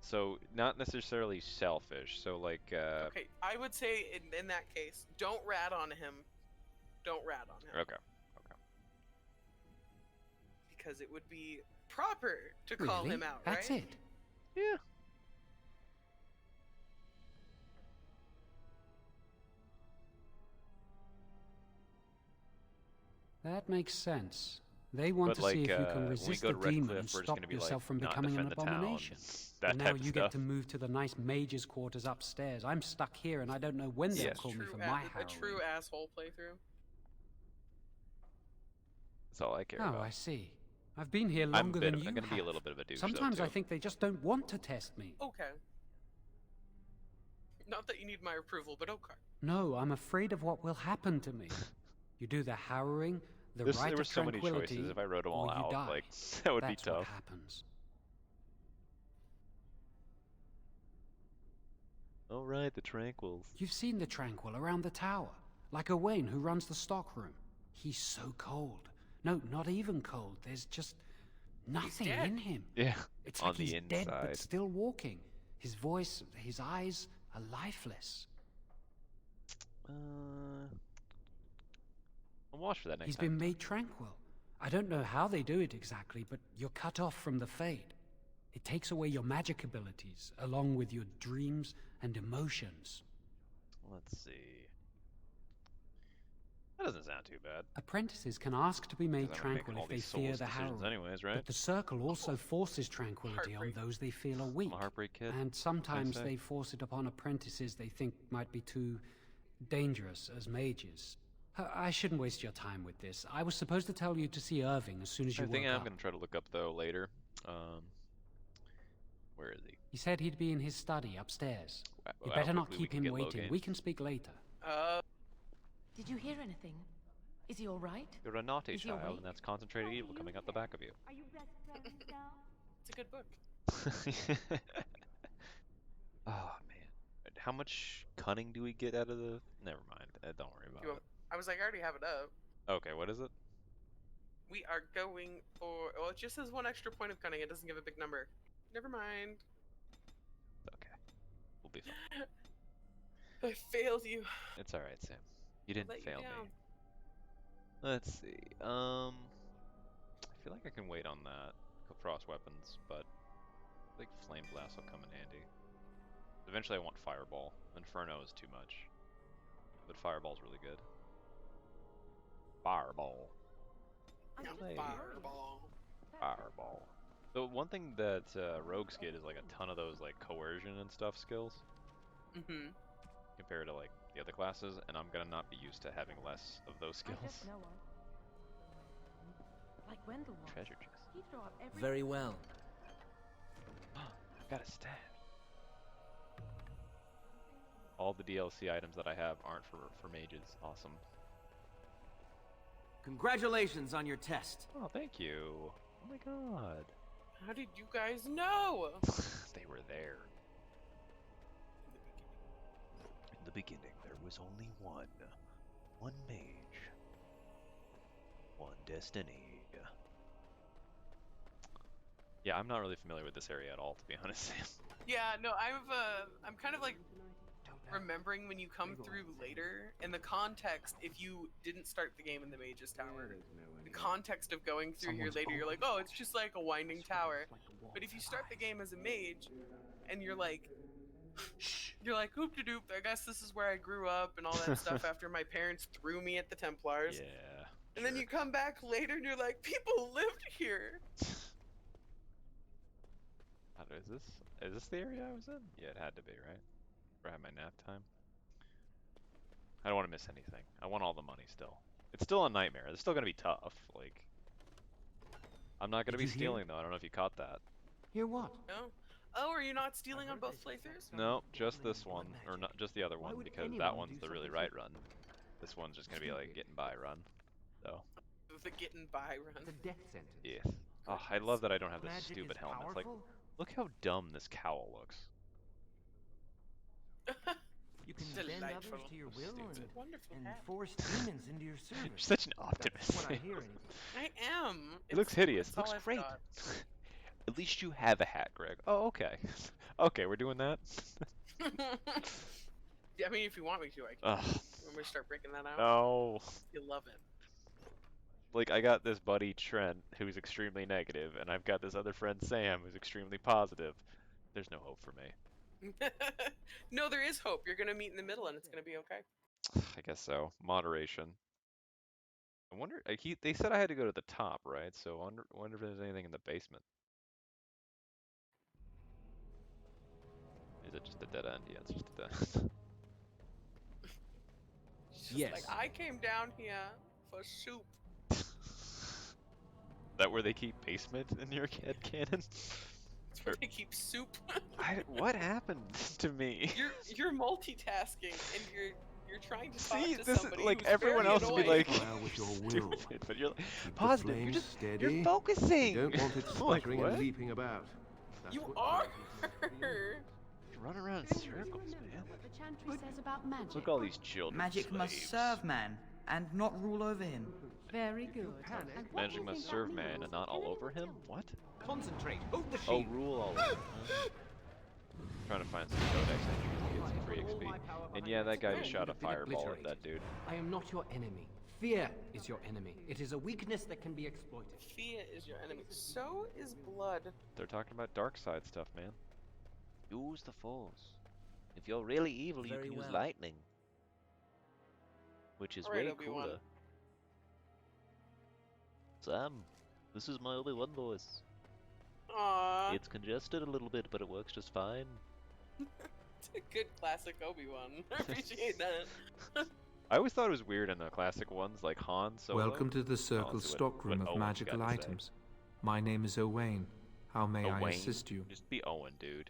So, not necessarily selfish. So, like, Okay, I would say in that case, don't rat on him. Don't rat on him. okay. Because it would be proper to call Really? him out, That's right? it. Yeah. That makes sense. They want But to see like, if you can when we resist go the to demon Redcliffe, and we're just stop gonna be yourself like, from not becoming an defend the town, abomination. that And now type of you get stuff. to move to the nice mage's quarters upstairs. I'm stuck here and I don't know when they'll Yes. call me True for a my a harrowing. true asshole playthrough. That's all I care Oh, about. I see. I've been here longer than you I'm gonna have. be a little bit of a douche. Sometimes though, I too. think they just don't want to test me. Okay. Not that you need my approval, but okay. No, I'm afraid of what will happen to me. You do the harrowing, the There rite were of so many tranquility, choices. If I wrote them or all you out, die. like that would That's be what tough. happens. All right, the tranquils. You've seen the Tranquil around the tower, like Owain who runs the stockroom. He's so cold. No, not even cold. There's just nothing dead. in him. Yeah, It's on like the he's dead but inside. still walking. His voice, his eyes are lifeless. I'll watch for that next He's time. been made tranquil. I don't know how they do it exactly, but you're cut off from the Fade. It takes away your magic abilities, along with your dreams and emotions. Let's see. That doesn't sound too bad. Apprentices can ask to be made 'Cause I'm making tranquil all if they these fear soulless the decisions harrowing. anyways, right? But the Circle also forces tranquility on Heartbreak. those they feel are weak. I'm a heartbreak kid. And sometimes say. they force it upon apprentices they think might be too dangerous as mages. I shouldn't waste your time with this. I was supposed to tell you to see Irving as soon as you I think woke I'm up. gonna try to look up though later. Where is he? He said he'd be in his study upstairs. Wow, You how better not quickly we keep can him get waiting. Logan. We can speak later. Did you hear anything? Is he all right? You're a naughty Is he child, awake? and that's concentrated evil coming out the back of you. Are you best friends now? It's a good book. Oh man, how much cunning do we get out of the? Never mind. Don't worry about You it. want- I was like, I already have it up. Okay, what is it? We are going for. Well, it just says 1 extra point of cunning. It doesn't give a big number. Never mind. Okay, we'll be fine. I failed you. It's all right, Sam. You didn't let you fail down. me. Let's see. I feel like I can wait on that frost weapons, but I think flame blast will come in handy. Eventually, I want fireball. Inferno is too much, but fireball's really good. Fireball. I'm No, just worried. fireball. Fireball. So one thing that rogues get is like a ton of those like coercion and stuff skills Mm-hmm. compared to like the other classes, and I'm gonna not be used to having less of those I just skills. know one. Like Wendell was. Treasure chest. He'd throw up every... Very well. Got a stash. All the DLC items that I have aren't for mages. Awesome. Congratulations on your test. Oh, thank you. Oh my god. How did you guys know? They were there. In the beginning, there was only one mage, one destiny. Yeah, I'm not really familiar with this area at all, to be honest. Yeah, no, I'm kind of like remembering when you come through later, and the context, if you didn't start the game in the Mage's Tower, the context of going through here later, you're like, oh, it's just like a winding tower. But if you start the game as a mage, and you're like, oop-de-doop, I guess this is where I grew up and all that stuff after my parents threw me at the Templars. Yeah. And then you come back later and you're like, people lived here. Is this the area I was in? Yeah, it had to be, right? Where I had my nap time. I don't want to miss anything. I want all the money still. It's still a nightmare. It's still gonna be tough. Like, I'm not gonna be stealing though. I don't know if you caught that. Hear what? No. Oh, are you not stealing on both playthroughs? No, just this one, or not just the other one, because that one's the really right run. This one's just gonna be like getting by run. So. The getting by run. The death sentence. Yes. Oh, I love that I don't have this stupid helmet. It's like, look how dumb this cowl looks. You can bend others to your will and force demons into your service. You're such an optimist. That's what I hear. I am. It looks hideous. It looks great. At least you have a hat, Greg. Oh, okay. Okay, we're doing that. Yeah, I mean, if you want me to, I can. When we start breaking that out. No. You'll love it. Like, I got this buddy Trent who's extremely negative, and I've got this other friend Sam who's extremely positive. There's no hope for me. No, there is hope. You're gonna meet in the middle, and it's gonna be okay. I guess so. Moderation. I wonder. They said I had to go to the top, right? So I wonder if there's anything in the basement. Is it just a dead end? Yeah, it's just a dead end. Yes. Like, I came down here for soup. Is that where they keep basement in your head canon? That's where they keep soup. What happened to me? You're multitasking and you're trying to talk to this somebody is like who's everyone very else would be like, with your will. stupid, but you're like, Keep positive. the flames steady. You're focusing. You don't want it sputtering Like, and what? leaping about. That's You what are. You run around in circles, man. What the chantry says about magic. Look at all these children. Magic must slaves. serve man, and not rule over him. Very good. And what do Magic you must think serve that man means? and not all over him? What? Concentrate. Hold the Oh, sheep. rule all over. Trying to find some codex entries to get some free XP. And yeah, that guy just shot a fireball at that dude. I am not your enemy. Fear is your enemy. It is a weakness that can be exploited. Fear is your enemy. So is blood. They're talking about dark side stuff, man. Use the force. If you're really evil, you Very can use well. lightning. Which is All right, way Obi-Wan. cooler. Sam, this is my Obi-Wan voice. Aww. It's congested a little bit, but it works just fine. It's a good classic Obi-Wan. I appreciate that. I always thought it was weird in the classic ones, like Han Solo. Welcome to the Circle Let's see stockroom what of Owen's magical got to say. items. My name is Owain. How may I Owain? assist you? Just be Owen, dude.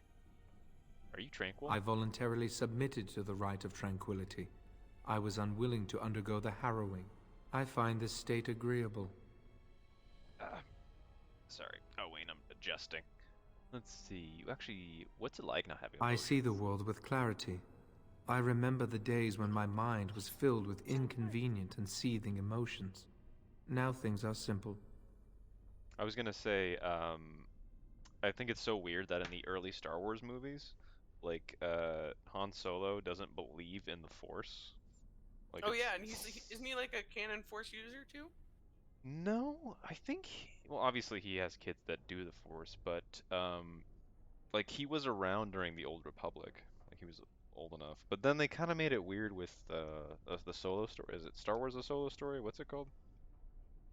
Are you tranquil? I voluntarily submitted to the right of tranquility. I was unwilling to undergo the harrowing. I find this state agreeable. Sorry, Owain, I'm adjusting. Let's see. Actually, what's it like not having? I see the world with clarity. I remember the days when my mind was filled with inconvenient and seething emotions. Now things are simple. I was gonna say, I think it's so weird that in the early Star Wars movies, like, Han Solo doesn't believe in the Force. Like, Oh yeah, and isn't he like a canon Force user too? No, I think. Well, obviously he has kids that do the Force, but like he was around during the Old Republic. Like he was old enough. But then they kind of made it weird with the Solo story. Is it Star Wars: The Solo Story? What's it called?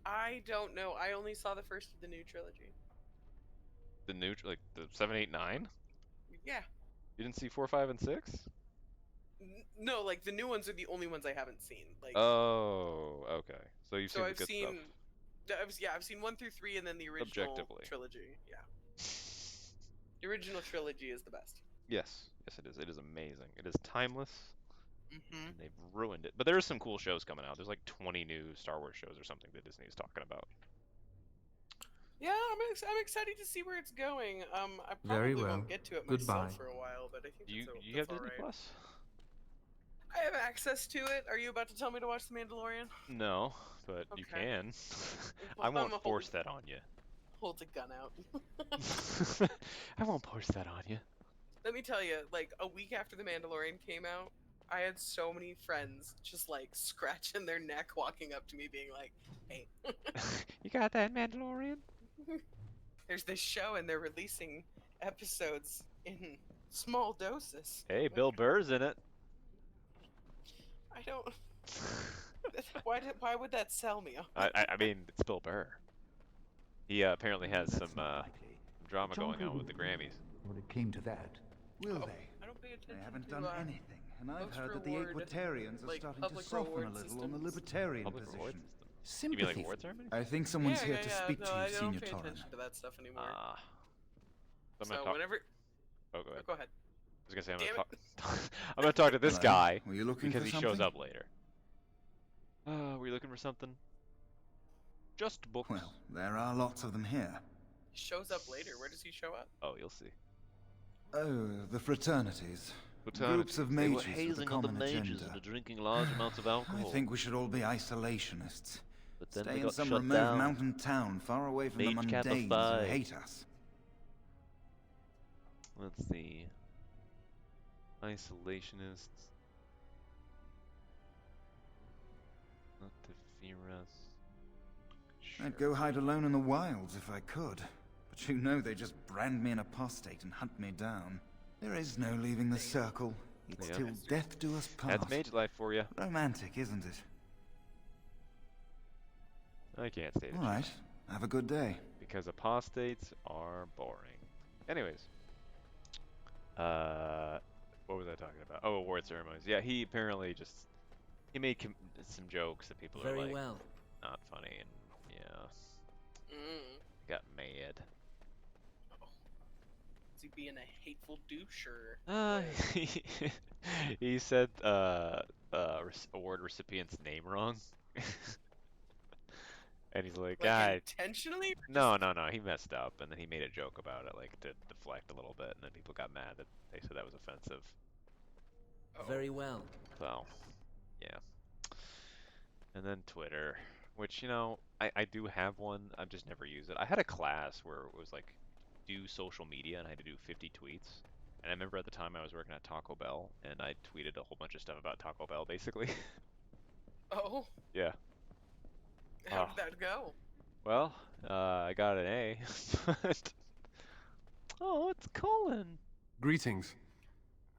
I don't know. I only saw the first of the new trilogy. The new, like the 7, 8, 9? Yeah. You didn't see 4, 5, and 6? No, like the new ones are the only ones I haven't seen. Like. Oh, okay. So you've seen the good stuff. I've seen 1 through 3, and then the original trilogy. Yeah. The original trilogy is the best. Yes, yes, it is. It is amazing. It is timeless. Mm-hmm. And they've ruined it. But there are some cool shows coming out. There's like 20 new Star Wars shows or something that Disney is talking about. Yeah, I'm excited to see where it's going. I Very probably well. won't get to it Goodbye. myself for a while, but I think You that's have Disney alright. Plus? I have access to it. Are you about to tell me to watch The Mandalorian? No, but you Okay. can. I won't force that on you. Hold the gun out. I won't force that on you. Let me tell you, like a week after The Mandalorian came out, I had so many friends just like scratching their neck walking up to me being like, hey. You got that Mandalorian? There's this show and they're releasing episodes in small doses. Hey, Bill Burr's in it. I don't. Why would that sell me? I mean, it's Bill Burr. He apparently has some drama going on with the Grammys. When it came to that, will they? I don't pay attention. They haven't to, done anything, and I've heard that the Equitarians are starting to soften a little on the libertarian position. You mean like award ceremony? I think someone's here to speak to you, I Senior don't pay Torrin. attention to that stuff anymore. So whenever. Oh, go ahead. Go ahead. I was gonna say I'm gonna talk to this guy Were you looking because for he shows something? up later. Were you looking for something? Just books. Well, there are lots of them here. He shows up later. Where does he show up? Oh, you'll see. Oh, the fraternities. Groups of They were mages with a hazing other common mages agenda. and drinking large amounts of alcohol. I think we should all be isolationists. But then Stay they in got some shut remote down. mountain town, far away from the Mage Kappa mundanes who 5. hate us. Let's see. Isolationists. Not to fear us. Sure. I'd go hide alone in the wilds if I could. But you know they just brand me an apostate and hunt me down. There is no leaving the circle. It's till death do us part. That's mage life for you. Romantic, isn't it? I can't say it. All right. Have a good day. Because apostates are boring. Anyways. What was I talking about? Oh, award ceremonies. Yeah, he apparently just... He made some jokes that people are like... well. Not funny, and yeah. Got mad. Is he being a hateful douche or... He said award recipient's name wrong. And he's like, "Guy, intentionally?" No, he messed up, and then he made a joke about it, like to deflect a little bit, and then people got mad that they said that was offensive. Very well. So, yeah. And then Twitter, which, you know, I do have one, I've just never used it. I had a class where it was like, do social media, and I had to do 50 tweets. And I remember at the time I was working at Taco Bell, and I tweeted a whole bunch of stuff about Taco Bell, basically. Oh? Yeah. How did that go? Well, I got an A. But... Oh, it's Colin. Greetings.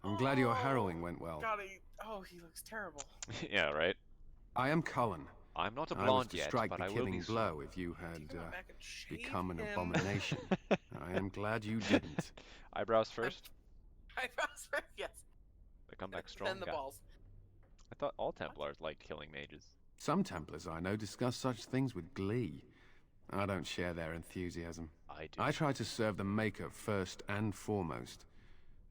I'm glad your harrowing went well. God, he looks terrible. Yeah, right? I am Cullen. I'm not a I was blonde to yet, strike but the I will killing be soon. blow if you had become an him. abomination. I am glad you didn't. Eyebrows first? Eyebrows first, yes. They come back strong. Then the balls. I thought all Templars liked killing mages. Some Templars I know discuss such things with glee. I don't share their enthusiasm. I do. I try to serve the Maker first and foremost.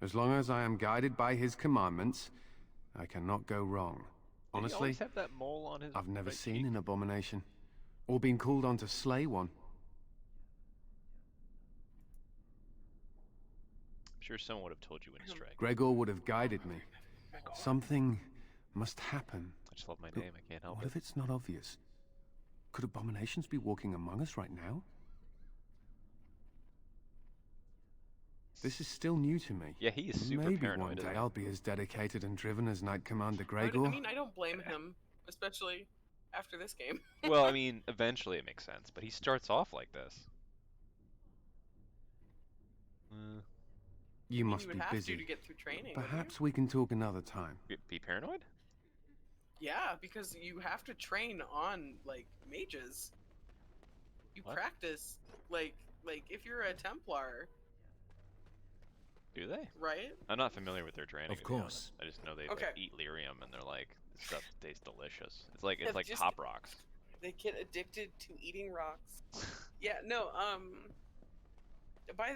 As long as I am guided by his commandments, I cannot go wrong. Did he Honestly, always have that mole on his I've never right seen cheek? an abomination, or been called on to slay one. I'm sure someone would have told you when to strike. Gregor would have guided me. Something must happen. I just love my But name, I can't help what it. if it's not obvious? Could abominations be walking among us right now? This is still new to me. Yeah, he is super Maybe paranoid, one isn't day he? I'll be as dedicated and driven as Knight Commander Gregor. I mean, I don't blame him, especially after this game. Well, I mean, eventually it makes sense, but he starts off like this. You must you be would have busy. to get through training. wouldn't you? Perhaps we can talk another time. Be paranoid? Yeah, because you have to train on like mages. You practice, like if you're a Templar. Do they? Right? I'm not familiar with their training. Of course. I just know they Okay. like, eat lyrium and they're like, this stuff tastes delicious. It's like Just- pop rocks. They get addicted to eating rocks. Yeah, no, by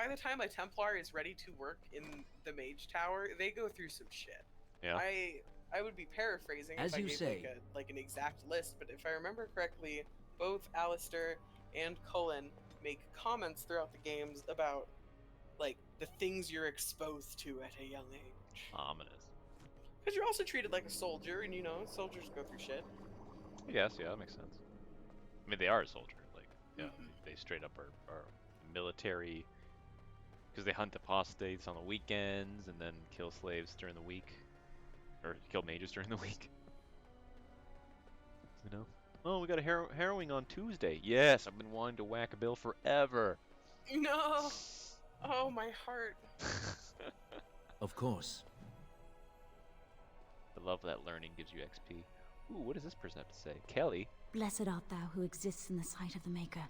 the time a Templar is ready to work in the Mage Tower, they go through some shit. Yeah. I would be paraphrasing As if I you gave say. like an exact list, but if I remember correctly, both Alistair and Cullen make comments throughout the games about like the things you're exposed to at a young age. Ominous. Because you're also treated like a soldier, and soldiers go through shit. I guess, yeah, that makes sense. I mean, they are a soldier. Like, yeah, they straight up are military. Because they hunt apostates on the weekends and then kill slaves during the week. Or kill mages during the week. Oh, we got a harrowing on Tuesday. Yes, I've been wanting to whack a bill forever. No! Oh, my heart. Of course. I love that learning gives you XP. Ooh, what does this person have to say? Kelly? Blessed art thou who exists in the sight of the Maker.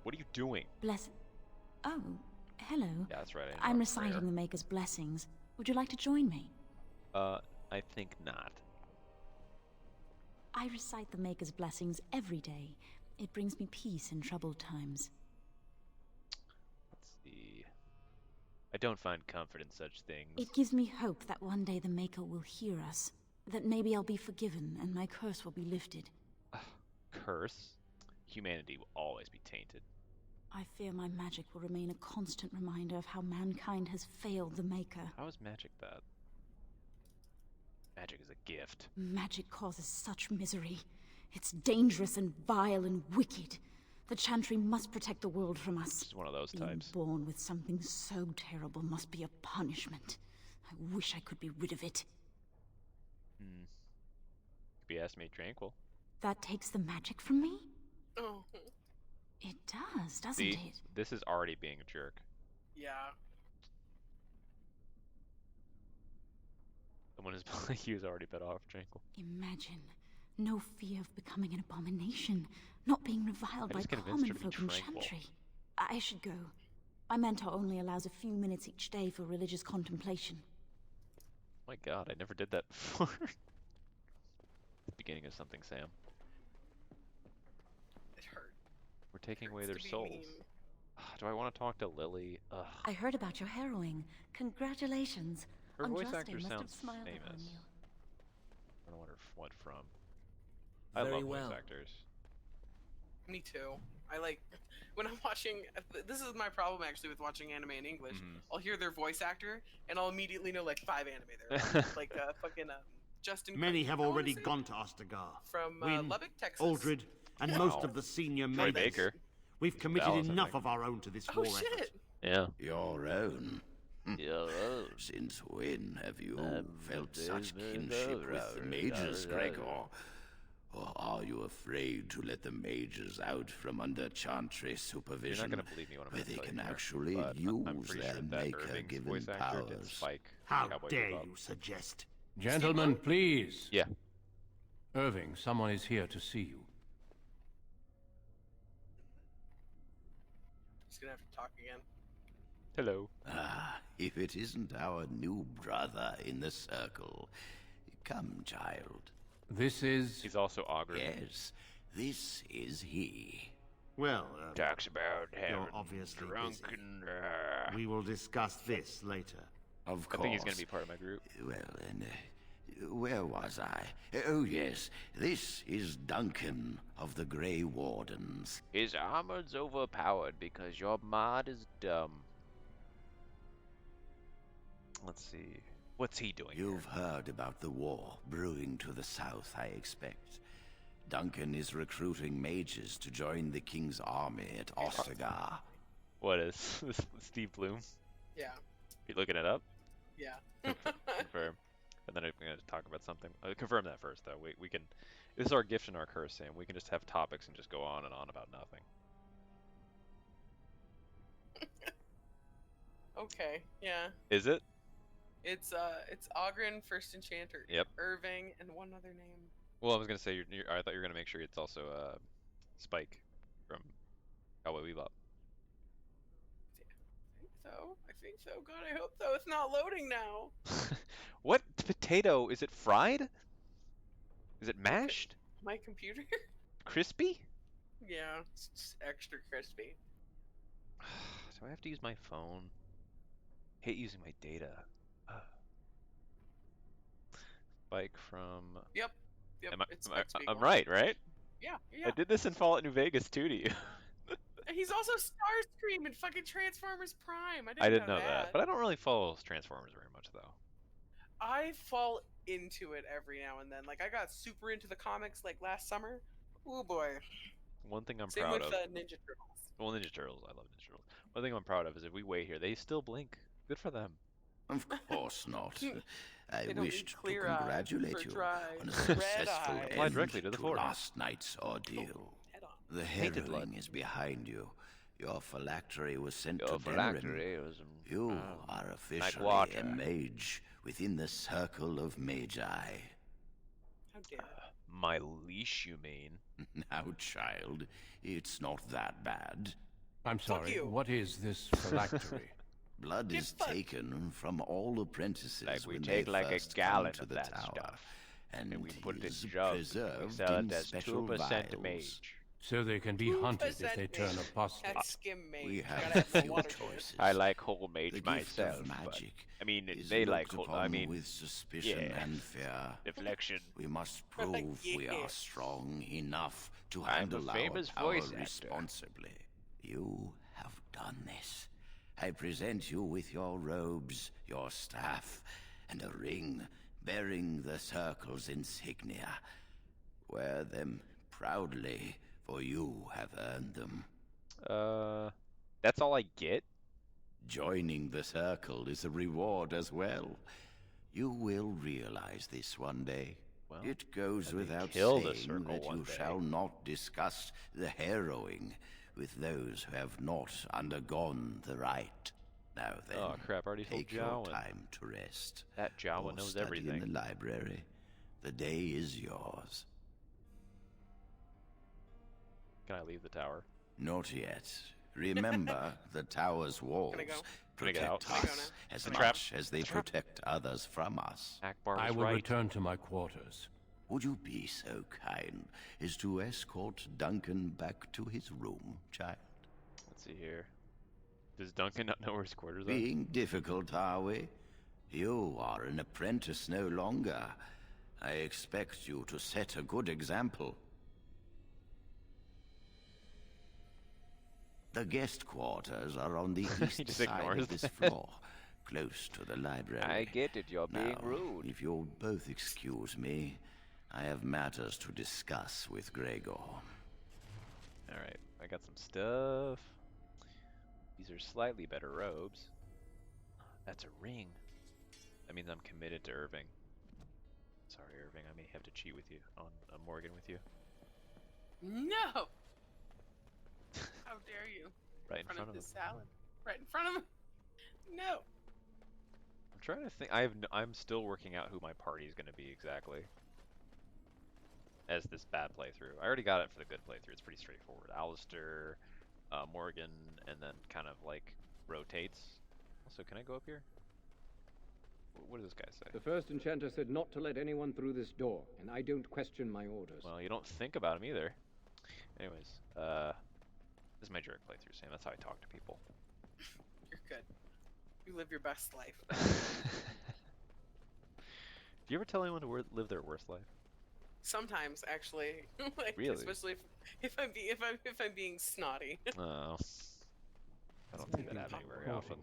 What are you doing? Blessed... Oh, hello. Yeah, that's right. I'm reciting the Maker's blessings. Would you like to join me? I think not. I recite the Maker's blessings every day. It brings me peace in troubled times. Let's see. I don't find comfort in such things. It gives me hope that one day the Maker will hear us. That maybe I'll be forgiven and my curse will be lifted. Curse? Humanity will always be tainted. I fear my magic will remain a constant reminder of how mankind has failed the Maker. How is magic bad? Magic is a gift. Magic causes such misery. It's dangerous and vile and wicked. The Chantry must protect the world from us. It's one of those Being types. born with something so terrible must be a punishment. I wish I could be rid of it. Could be asked me tranquil. That takes the magic from me? Oh. It does, doesn't See, it? this is already being a jerk. Yeah. Someone is like you is already better off tranquil. Imagine. No fear of becoming an abomination. Not being reviled by common folk and Chantry. I should go. My mentor only allows a few minutes each day for religious contemplation. My god, I never did that before. Beginning of something, Sam. It hurt. We're taking away their souls. Do I want to talk to Lily? Ugh. I heard about your harrowing. Congratulations. Her voice Andraste actor must have sounds smiled famous. upon you. I don't know what from. I Very love well. voice actors. Me too. I like when I'm watching. This is my problem actually with watching anime in English. I'll hear their voice actor and I'll immediately know like 5 anime there. Like fucking Justin. Many have already say? gone to Ostagar. From Wynn, Lubbock, Texas. Aldred, and most of the senior Troy members. Baker. We've committed Dallas, I enough think. of our own to this Oh war shit! effort. Yeah. Your own. Your own. Since when have you felt very, such very kinship low, with the low, mages, low, low. Gregor? Or are you afraid to let the mages out from under Chantry supervision, You're not gonna believe me when I'm where gonna they tell can you here, actually but use I'm pretty their sure that Irving's maker-given voice actor did powers? Spike. How Cowboy dare Bebop. you suggest? Gentlemen, please. Yeah. Irving, someone is here to see you. Just gonna have to talk again. Hello. Ah, if it isn't our new brother in the circle. Come, child. This is... He's also Ogre. Yes, this is he. Well, Talks about you're having obviously drunk busy. and. We will discuss this later. Of I course. think he's gonna be part of my group. Well, and where was I? Oh, yes. This is Duncan of the Grey Wardens. His armor's overpowered because your mod is dumb. Let's see. What's he doing? You've heard about the war brewing to the south, I expect. Duncan is recruiting mages to join the king's army at Ostagar. What is this? Steve Bloom? Yeah. You looking it up? Yeah. Confirm. And then I'm going to talk about something. Confirm that first, though. We can. This is our gift and our curse, Sam. We can just have topics and just go on and on about nothing. Okay. Yeah. Is it? It's Ogren, First Enchanter. Yep. Irving, and one other name. Well, I was going to say. I thought you were going to make sure it's also Spike. from Cowboy Bebop. I think so. God, I hope so. It's not loading now. What potato? Is it fried? Is it mashed? My computer? Crispy? Yeah, it's just extra crispy. Do I have to use my phone? Hate using my data. Spike from... Yep. I'm right, right? Yeah. I did this in Fallout New Vegas too to you. He's also Starscream in fucking Transformers Prime. I didn't know that. But I don't really follow Transformers very much, though. I fall into it every now and then. Like, I got super into the comics, like, last summer. Oh, boy. One thing I'm Same proud with of... Ninja Turtles. Well, Ninja Turtles. I love Ninja Turtles. One thing I'm proud of is if we wait here, they still blink. Good for them. Of course not. I They don't wished need to clear eyes congratulate or you dry on a red successful eyes. Fly end directly to the forest. last night's ordeal. The Painted blood. harrowing is behind you. Your phylactery was sent Your to phylactery Denerim. was, You are like officially water. a mage within the circle of magi. How dare My leash, you mean? Now, child, it's not that bad. I'm sorry, you. what is this phylactery? Blood is taken from all apprentices Like we when take they like a first gallon come to of the that tower, stuff, and and we put it in is jugs. We preserved sell in it as special 2% vials. mage. So they can be hunted if they turn apostate. That's skim mage. We You have gotta have the few water to it. choices. I like whole The mage gift myself. of but, magic I mean, is they looked like whole. upon I mean, with suspicion yeah. and fear. deflection. We must prove we Yeah. are strong enough to I'm a handle our famous power voice actor. responsibly. You have done this. I present you with your robes, your staff, and a ring bearing the circle's insignia. Wear them proudly, for you have earned them. That's all I get? Joining the circle is a reward as well. You will realize this one day. Well, It goes without kill the saying circle that one you day. shall not discuss the harrowing with those who have not undergone the rite. Now then, Oh crap, I already told take your Jawa. time to rest. That Jawa Or knows study everything. in the library. The day is yours. Can I leave the tower? Not yet. Remember, the tower's walls Can I go? Can I get out? protect Can I go us now? as The trap. much as they protect others from us. Akbar I was will right. return to my quarters. Would you be so kind as to escort Duncan back to his room, child? Let's see here. Does Duncan not know where his quarters are? Being difficult, are we? You are an apprentice no longer. I expect you to set a good example. The guest quarters are on the He east just side ignores of this them. floor, close to the library. I get it. You're being Now, rude. if you'll both excuse me, I have matters to discuss with Gregor. Alright, I got some stuff. These are slightly better robes. That's a ring. That means I'm committed to Irving. Sorry, Irving, I may have to cheat with you on Morgan with you. No! How dare you? Right in front of the him. salad. Right in front of him. No. I'm trying to think. I'm still working out who my party is going to be exactly. As this bad playthrough. I already got it for the good playthrough. It's pretty straightforward. Alistair, Morgan, and then kind of like rotates. Also, can I go up here? What does this guy say? The first enchanter said not to let anyone through this door, and I don't question my orders. Well, you don't think about him either. Anyways, this is my jerk playthrough, Sam. That's how I talk to people. You're good. You live your best life. Do you ever tell anyone to live their worst life? Sometimes, actually. Like, Really? especially if I'm being snotty. Oh. I don't see that happening very often.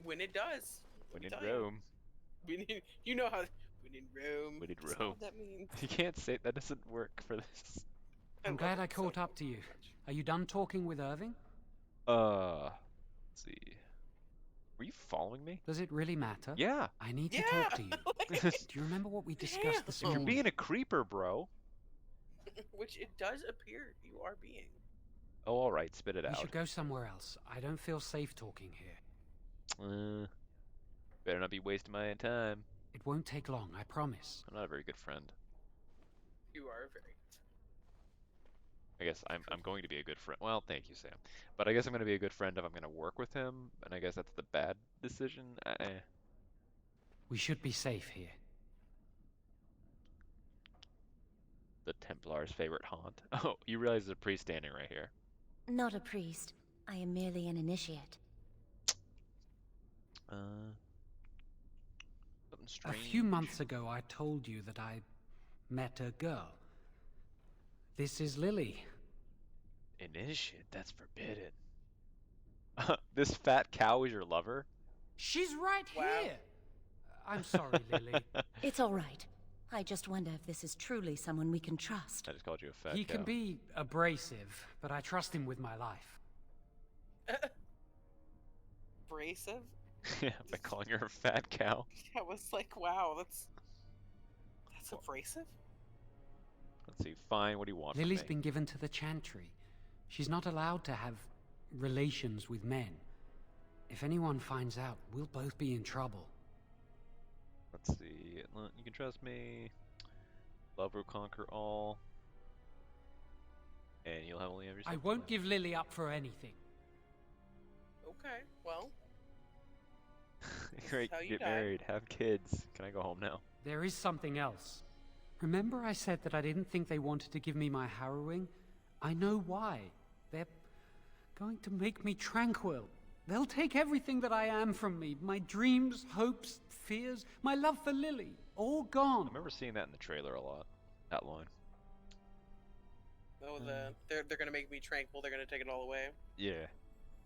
When it does. When in Let me tell you. Rome. You know how. When in Rome. When in That's not Rome. what that means. You can't say that doesn't work for this. I'm glad I caught up to you. Are you done talking with Irving? Let's see. Were you following me? Does it really matter? Yeah. I need to talk to you. Do you remember what we discussed this You're morning? being a creeper, bro. Which it does appear you are being. Oh, all right. Spit it We out. should go somewhere else. I don't feel safe talking here. Better not be wasting my time. It won't take long, I promise. I'm not a very good friend. You are very. I guess I'm going to be a good friend. Well, thank you, Sam. But I guess I'm going to be a good friend if I'm going to work with him, and I guess that's the bad decision. We should be safe here. The Templar's favorite haunt. Oh, you realize there's a priest standing right here. Not a priest. I am merely an initiate. Something strange. A few months ago, I told you that I met a girl. This is Lily. Initiate? That's forbidden. This fat cow is your lover? She's right here! I'm sorry, Lily. It's all right. I just wonder if this is truly someone we can trust. I just called you a fat He cow. can be abrasive, but I trust him with my life. Abrasive? Yeah, by calling her a fat cow. I was like, wow, that's abrasive? Let's see. Fine, what do you want Lily's from me? been given to the Chantry. She's not allowed to have relations with men. If anyone finds out, we'll both be in trouble. Let's see. You can trust me. Love will conquer all. And you'll have only have yourself. I won't give Lily up for anything. Okay, well. Great, how you get die. married, have kids. Can I go home now? There is something else. Remember I said that I didn't think they wanted to give me my harrowing? I know why. They're going to make me tranquil. They'll take everything that I am from me. My dreams, hopes, fears, my love for Lily. All gone. I remember seeing that in the trailer a lot. That line. Oh, they're gonna make me tranquil. They're gonna take it all away. Yeah.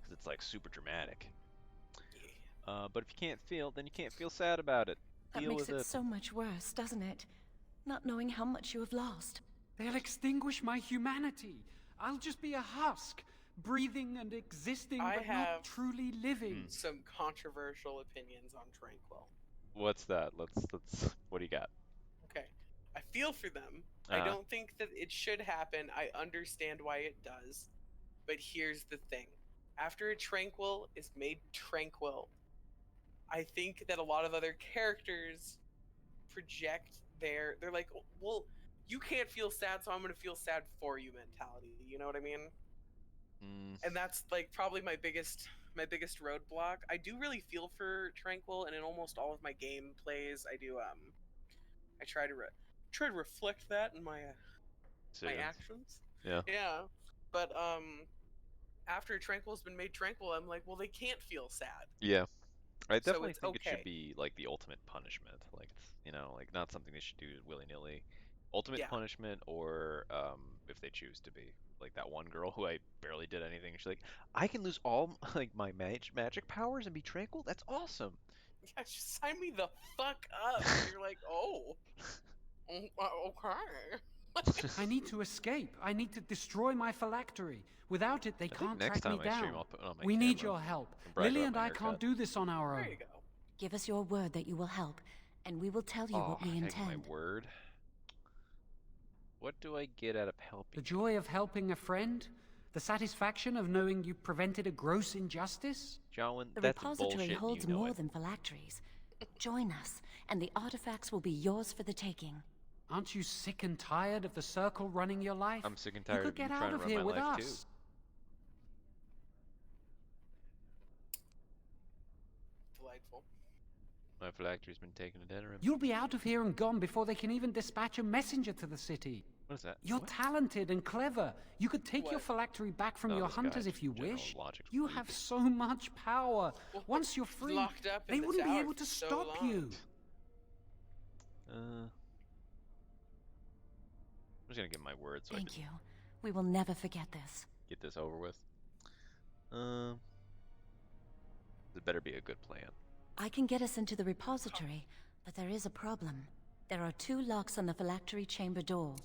Because it's like super dramatic. But if you can't feel, then you can't feel sad about it. That Deal makes with it so much worse, doesn't it? Not knowing how much you have lost. They'll extinguish my humanity. I'll just be a husk, breathing and existing, but not truly living. Some controversial opinions on Tranquil. What's that? Let's. What do you got? Okay, I feel for them. I don't think that it should happen. I understand why it does, but here's the thing: after a Tranquil is made tranquil, I think that a lot of other characters project they're like, well, you can't feel sad, so I'm gonna feel sad for you mentality. You know what I mean? And that's like probably my biggest roadblock. I do really feel for Tranquil, and in almost all of my gameplays, I do I try to reflect that in my actions. Yeah. Yeah. But after Tranquil's been made tranquil, I'm like, well, they can't feel sad. Yeah. I definitely it's think it okay. should be like the ultimate punishment. Like, you know, like not something they should do willy-nilly. Ultimate punishment, or if they choose to be. Like that one girl who I barely did anything. She's like, I can lose all like my magic powers and be tranquil? That's awesome. Yeah, just sign me the fuck up. You're like, oh, okay. I need to escape. I need to destroy my phylactery. Without it, they can't track me down. We need your help. Lily and I can't do this on our own. There you go. Give us your word that you will help, and we will tell you what we intend. My word. What do I get out of helping? The joy of helping a friend? The satisfaction of knowing you prevented a gross injustice? Jowen, the that's repository bullshit, holds you know more it. than phylacteries. Join us, and the artifacts will be yours for the taking. Aren't you sick and tired of the circle running your life? I'm sick and tired you of could you get trying out to of run here my with life us. too. Delightful. My phylactery's been taken to dinner. You'll be out of here and gone before they can even dispatch a messenger to the city. What is that? You're talented and clever. You could take your What? phylactery back from No, your this hunters guy's if you general wish. logic's You weak. have so much power. Once you're free, Locked up in they the wouldn't be tower able for to so stop long. you. I'm just gonna give my word so I Thank can you. We will never forget this. get this over with. It better be a good plan. I can get us into the repository, but there is a problem. There are 2 locks on the phylactery chamber door.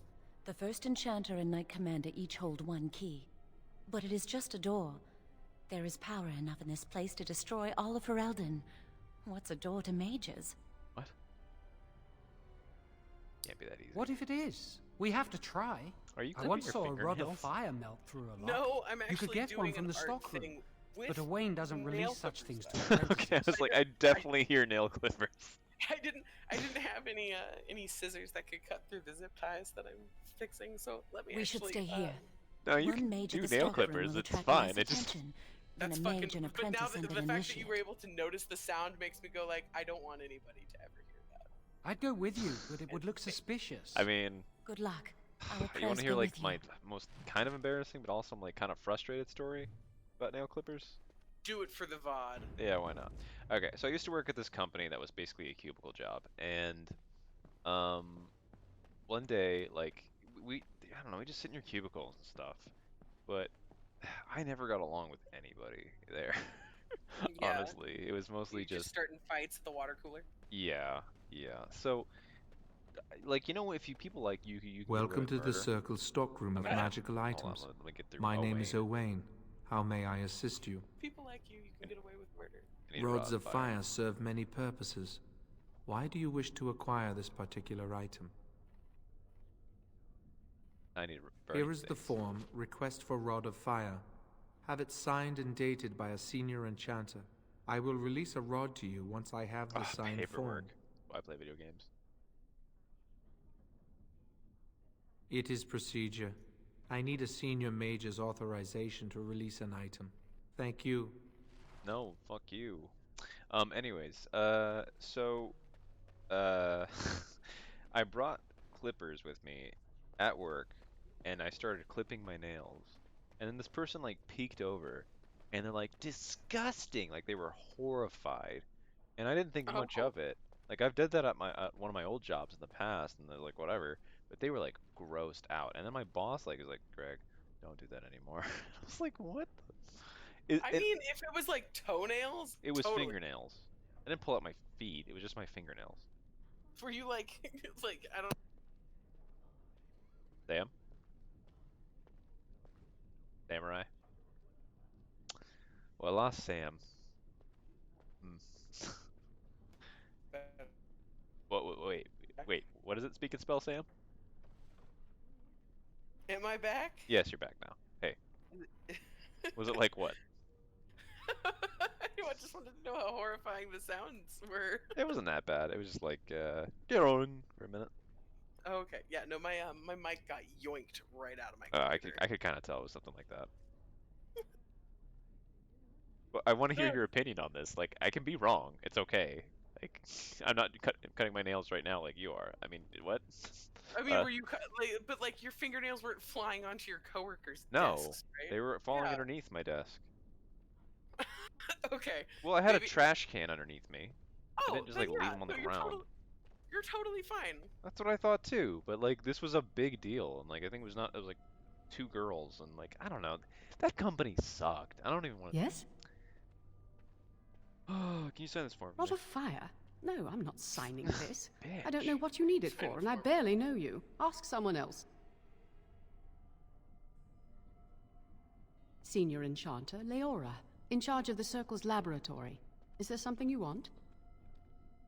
The first enchanter and knight commander each hold 1 key. But it is just a door. There is power enough in this place to destroy all of Ferelden. What's a door to mages? What? Can't be that easy. What if it is? We have to try. Are you I clipping once your saw a rod of fingernails? fire melt through a lock. No, I'm actually You could get doing one from an the art stockroom. thing with But Owain doesn't nail release such clippers, things though. to apprentices. Okay, I was like, I definitely hear nail clippers. I didn't have any scissors that could cut through the zip ties that I'm fixing. So let me. We should actually, stay here. No, you One can mage do at the nail stockroom clippers. will It's attract fine. less It just attention than That's a fucking. mage and But now apprentice the under fact initiate. that you were able to notice the sound makes me go like, I don't want anybody to ever hear that. I'd go with you, but it would look suspicious. I mean, Good luck. Our you want prayers to hear go like with my you. most kind of embarrassing, but also like kind of frustrated story about nail clippers? Do it for the VOD. Yeah, why not? Okay, so I used to work at this company that was basically a cubicle job, and one day, like, I don't know, we just sit in your cubicles and stuff, but I never got along with anybody there. Yeah. Honestly, it was mostly You just starting fights at the water cooler. yeah, yeah. So, like, you know, if people like you can get away Welcome with to the murder. Circle stockroom of Okay. magical Hold on, items. let me get through. My name Owain. is Owain. How may I assist you? People like you can get away with murder. I need a Rods rod of fire serve many purposes. Why do you wish to acquire this particular item? I need Here is the form, request for Rod of Fire. Have it signed and dated by a senior enchanter. I will release a rod to you once I have the signed paperwork. form. Why play video games? It is procedure. I need a senior mage's authorization to release an item. Thank you. No, fuck you. Anyways, so, I brought clippers with me at work, and I started clipping my nails. And then this person, like, peeked over, and they're like, disgusting! Like, they were horrified. And I didn't think much of it. Like, I've did that at one of my old jobs in the past, and they're like, whatever. But they were, like, grossed out. And then my boss, like, was like, Greg, don't do that anymore. I was like, what the? I mean, if it was like toenails, It was totally. fingernails. I didn't pull out my feet. It was just my fingernails. For you, like, it's like, I don't. Sam? Samurai? Well, I lost Sam. Wait. What does it speak and spell, Sam? Am I back? Yes, you're back now. Hey. Was it like what? I just wanted to know how horrifying the sounds were. It wasn't that bad. It was just like, get on for a minute. Oh, okay. Yeah, no, my mic got yoinked right out of my computer. I could kind of tell it was something like that. But I want to hear your opinion on this. Like, I can be wrong. It's okay. Like, I'm not cutting my nails right now like you are. I mean, what? I mean, were you but like your fingernails weren't flying onto your coworkers' No, desks, right? they were falling underneath my desk. Okay. Well, I had a trash can underneath me. I didn't just like leave them on the ground. You're totally fine. That's what I thought too. But like, this was a big deal, and like, I think it was like 2 girls, and like, I don't know. That company sucked. I don't even want to. Yes? Oh, can you sign this form? Rod of Fire? No, I'm not signing this. I Bitch. don't know what you need it for, and I barely know you. Ask someone else. Senior Enchanter, Leora, in charge of the Circle's laboratory. Is there something you want?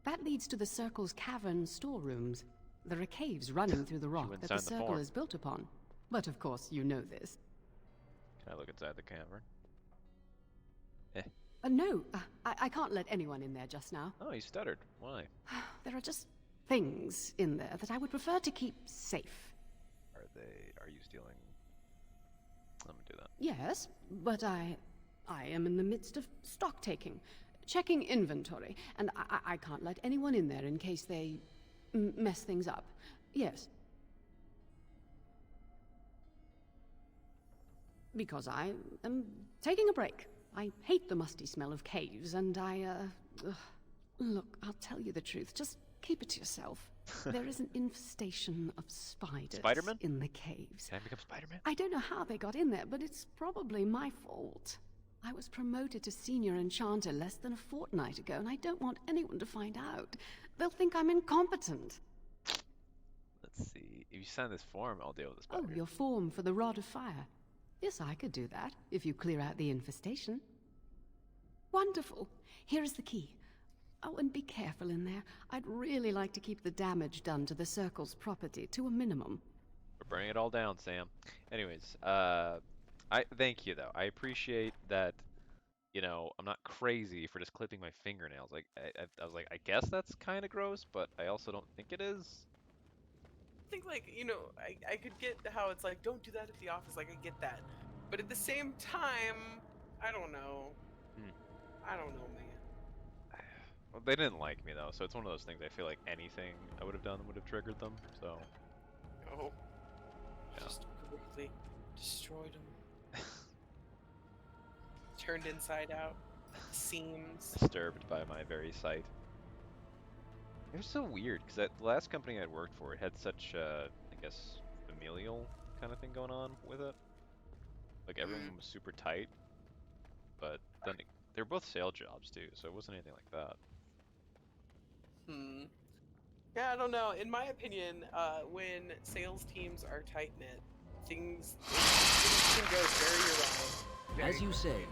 That leads to the Circle's cavern storerooms. There are caves running through the rock that the Circle form. is built upon. But of course, you know this. Can I look inside the cavern? No, I can't let anyone in there just now. Oh, you stuttered. Why? There are just things in there that I would prefer to keep safe. Are you stealing? Let me do that. Yes, but I am in the midst of stock taking, checking inventory, and I can't let anyone in there in case they mess things up. Yes. Because I am taking a break. I hate the musty smell of caves, and look, I'll tell you the truth. Just keep it to yourself. There is an infestation of spiders Spider-Man? in the caves. Can I become Spider-Man? I don't know how they got in there, but it's probably my fault. I was promoted to Senior Enchanter less than a fortnight ago, and I don't want anyone to find out. They'll think I'm incompetent. Let's see. If you sign this form, I'll deal with the Oh, spider. your form for the Rod of Fire. Yes, I could do that, if you clear out the infestation. Wonderful. Here is the key. Oh, and be careful in there. I'd really like to keep the damage done to the Circle's property to a minimum. We're burning it all down, Sam. Anyways, I thank you though. I appreciate that. You know, I'm not crazy for just clipping my fingernails. Like, I was like, I guess that's kind of gross, but I also don't think it is. think, like, you know, I could get how it's like, don't do that at the office. Like, I get that. But at the same time, I don't know. I don't know, man. Well, they didn't like me though, so it's one of those things. I feel like anything I would have done would have triggered them. So. Oh. Yeah. Just quickly destroyed them. Turned inside out. Seams. Disturbed by my very sight. It was so weird because the last company I'd worked for, it had such, I guess, familial kind of thing going on with it. Like everyone was super tight, but then they were both sales jobs too, so it wasn't anything like that. Yeah, I don't know. In my opinion, when sales teams are tight knit, things can go very awry. As you say.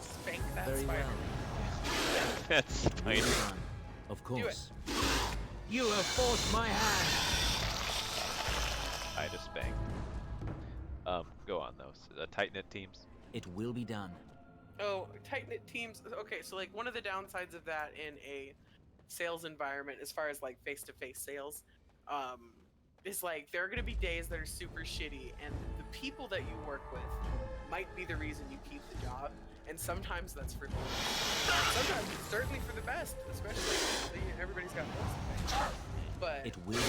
Spank that very spider. Well. That's spider. Of course. You have forced my hand. I just banged. Go on though. Tight knit teams. It will be done. Oh, tight knit teams. Okay, so like one of the downsides of that in a sales environment, as far as like face-to-face sales, is like there are going to be days that are super shitty, and the people that you work with might be the reason you keep the job, and sometimes that's for the sometimes it's certainly for the best, especially everybody's got bills. But it will be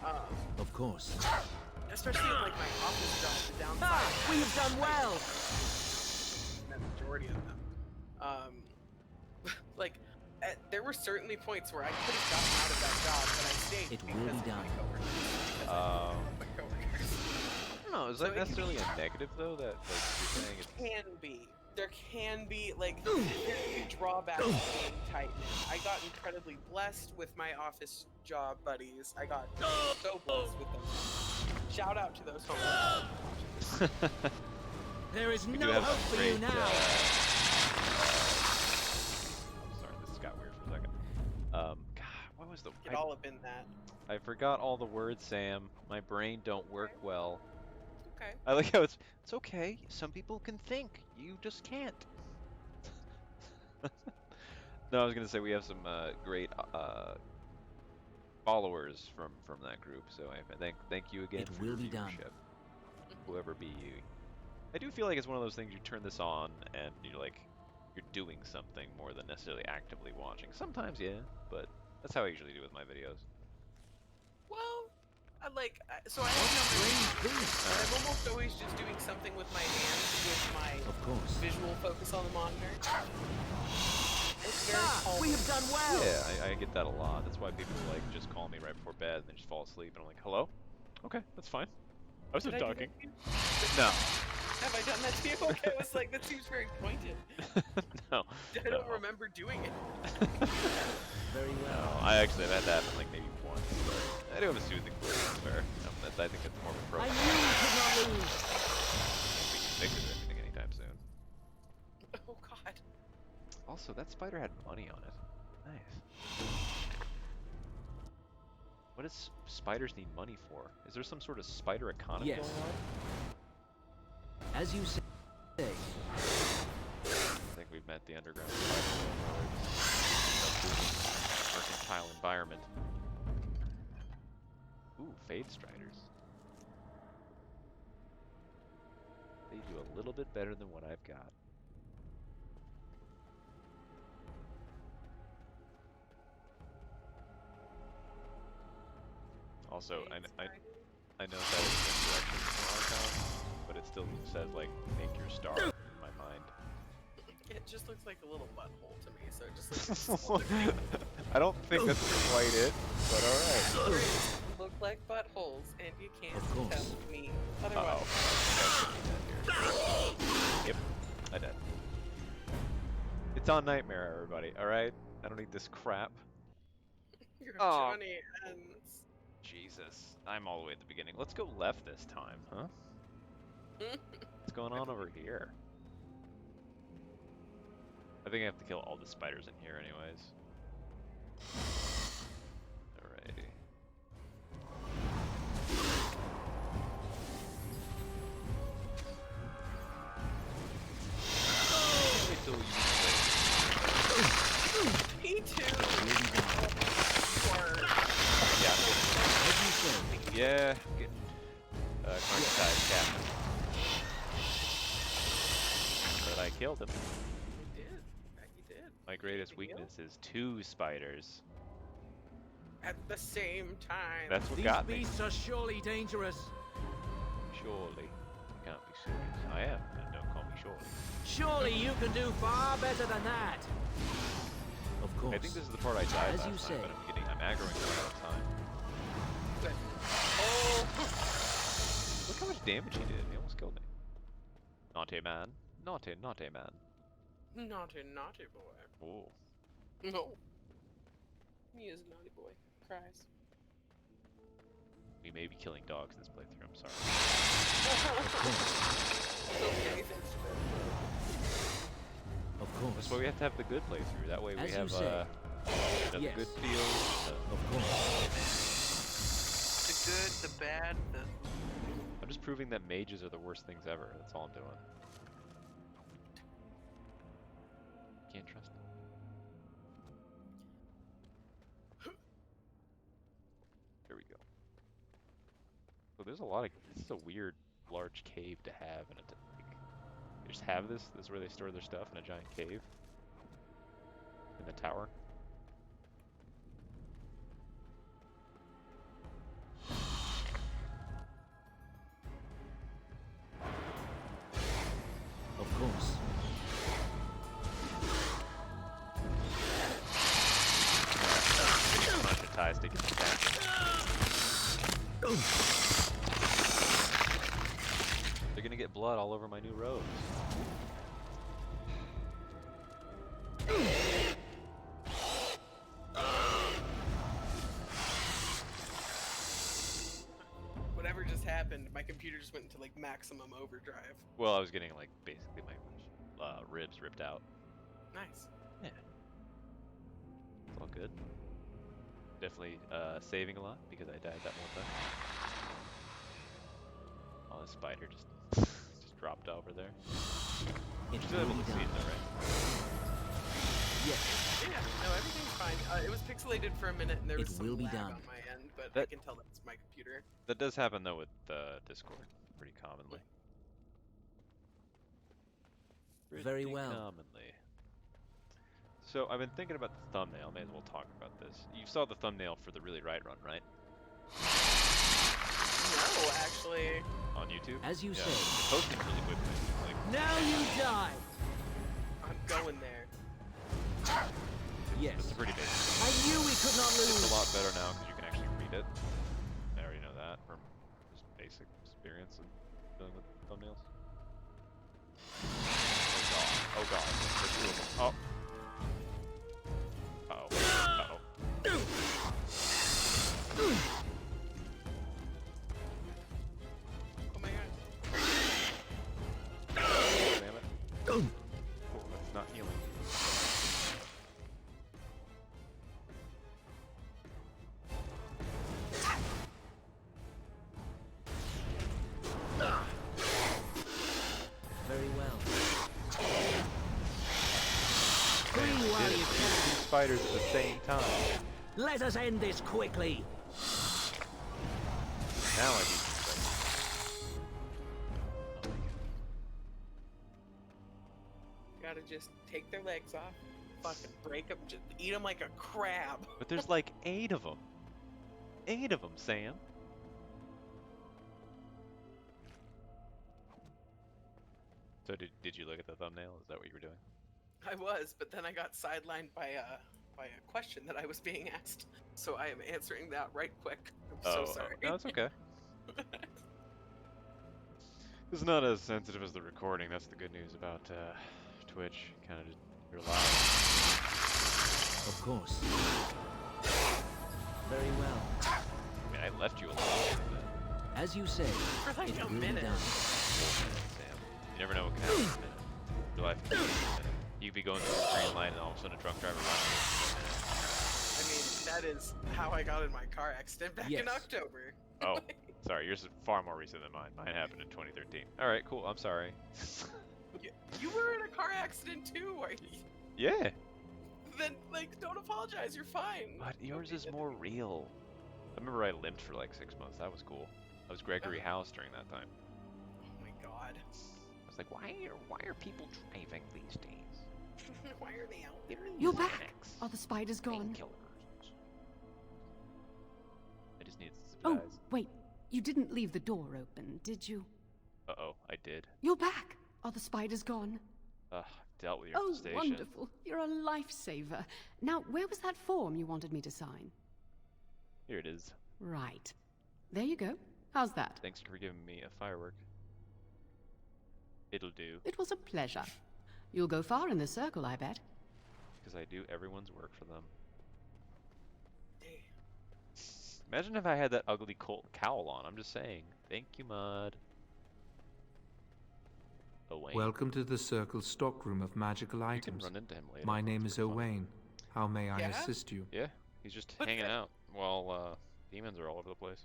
done. Of course. Especially in like my office job, the downside. We have done well. The majority of them. Like. There were certainly points where I could have gotten out of that job, but I stayed it because will be of done. my coworkers. I don't know. Is that necessarily a negative though? That like you're saying it can be. There can be like there can be drawbacks to being tight knit. I got incredibly blessed with my office job buddies. I got so blessed with them. Shout out to those homies. There is no hope for you now. God, what was the? Get all up in that. I forgot all the words, Sam. My brain don't work well. Okay. I like how it's okay. Some people can think. You just can't. No, I was gonna say we have some great followers from that group. So I thank you again it for will your be done. viewership. Whoever be you. I do feel like it's one of those things you turn this on and you're like. You're doing something more than necessarily actively watching. Sometimes, yeah, but that's how I usually do with my videos. Well, so I have I'm almost always just doing something with my hands with my visual focus on the monitor. It's very calm. We have done well. Yeah, I get that a lot. That's why people like just call me right before bed and then just fall asleep and I'm like, hello? Okay, that's fine. I was just talking. No. Have I done that to you? Okay, I was like, that seems very pointed. No. I don't remember doing it. Very well. No, I actually have had that like maybe once. But I do have a soothing voice, that's fair. I think it's more of a pro. I knew you could not lose. We can fix anything anytime soon. Oh god. Also, that spider had money on it. Nice. What does spiders need money for? Is there some sort of spider economy going on? As you say. I think we've met the underground mercantile environment. Ooh, Fade Striders. They do a little bit better than what I've got. Also, I know that it's incorrect from our account, but it still says like make your star in my mind. It just looks like a little butthole to me, so it just looks like I don't think that's quite it, but alright. Look like buttholes, and you can't tell me Uh otherwise. oh. Yep, I did. It's on Nightmare, everybody, alright? I don't need this crap. Your Johnny ends. Jesus, I'm all the way at the beginning. Let's go left this time, huh? What's going on over here? I think I have to kill all the spiders in here anyways. Alrighty. Wait till Me too. Yeah. carnitized captain. But I killed him. You did. You did. My greatest weakness is 2 spiders. At the same time. That's what got me. These beasts are surely dangerous. Surely. You can't be serious. I am, and don't call me surely. Surely you can do far better than that. Of course. I think this is the part I died As last you time, say. but I'm aggroing all the time. Good. Oh! Look how much damage he did. He almost killed me. Naughty man. Naughty man. Naughty boy. Oh. No. He is a naughty boy. Cries. We may be killing dogs in this playthrough, I'm sorry. Of course. That's why we have to have the good playthrough. That way we As you have say. the Yes. good feel. Of course. The good, the bad, the... I'm just proving that mages are the worst things ever. That's all I'm doing. Can't trust them. There we go. So there's a lot of... This is a weird, large cave to have in a... Like, they just have this. This is where they store their stuff, in a giant cave. In the tower. Of course. A bunch of ties to get the back. They're gonna get blood all over my new robes. Whatever just happened, my computer just went into like maximum overdrive. Well, I was getting like basically my ribs ripped out. Nice. Yeah. It's all good. Definitely saving a lot because I died that one time. Oh, the spider just dropped over there. You're still able to see it though, right? Yes. Yeah, no, everything's fine. It was pixelated for a minute and there was some will be lag done. on my end, but I That- can tell that's my computer. That does happen though with Discord pretty commonly. Very Pretty well. Commonly. So I've been thinking about the thumbnail. May as well talk about this. You saw the thumbnail for the Really Right run, right? No, actually. On YouTube? As you yeah. say. It's posted really quickly. Like, Now you die. I'm going there. Yes. it's a pretty basic. I knew we could not lose. It's a lot better now because you can actually read it. I already know that from just basic experience of dealing with thumbnails. Oh god. There's 2 of them. Oh. Uh-oh. Uh-oh. Oh my god. Damn it. Oh, that's not healing. Very well. Scream while you Two can. spiders at the same time. Let us end this quickly. Now I need some Gotta just take their legs off, fucking break them, just eat them like a crab. But there's like 8 of them. 8 of them, Sam. So did you look at the thumbnail? Is that what you were doing? I was, but then I got sidelined by a question that I was being asked. So I am answering that right quick. I'm so sorry. No, it's okay. It's not as sensitive as the recording. That's the good news about Twitch. Kind of just you're live. Of course. Very well. I mean, I left you alone. As you say. For like it a will be minute. done. Sam, you never know what can happen in a minute. Your life can change in a minute. You could be going through a green light and all of a sudden a drunk driver runs you. I mean, that is how I got in my car accident back in Yes. October. Oh, sorry. Yours is far more recent than mine. Mine happened in 2013. All right, cool. I'm sorry. You were in a car accident too, are you? Yeah. Then, like, don't apologize. You're fine. But yours is more real. I remember I limped for like 6 months. That was cool. I was Gregory House during that time. Oh my god. I was like, why are people driving these days? Why are they out there? You're back. Are the spiders gone? I just need Oh, supplies. wait. You didn't leave the door open, did you? Uh-oh, I did. You're back. Are the spiders gone? Dealt with your Oh, infestation. wonderful. You're a lifesaver. Now, where was that form you wanted me to sign? Here it is. Right. There you go. How's that? Thanks for giving me a firework. It'll do. It was a pleasure. You'll go far in the circle, I bet. Because I do everyone's work for them. Imagine if I had that ugly cowl on. I'm just saying. Thank you, Mud. Owain. Welcome to the Circle's stockroom of magical items. You can run into him later. My name is Owain. How may I assist you? Yeah, he's just hanging out while demons are all over the place.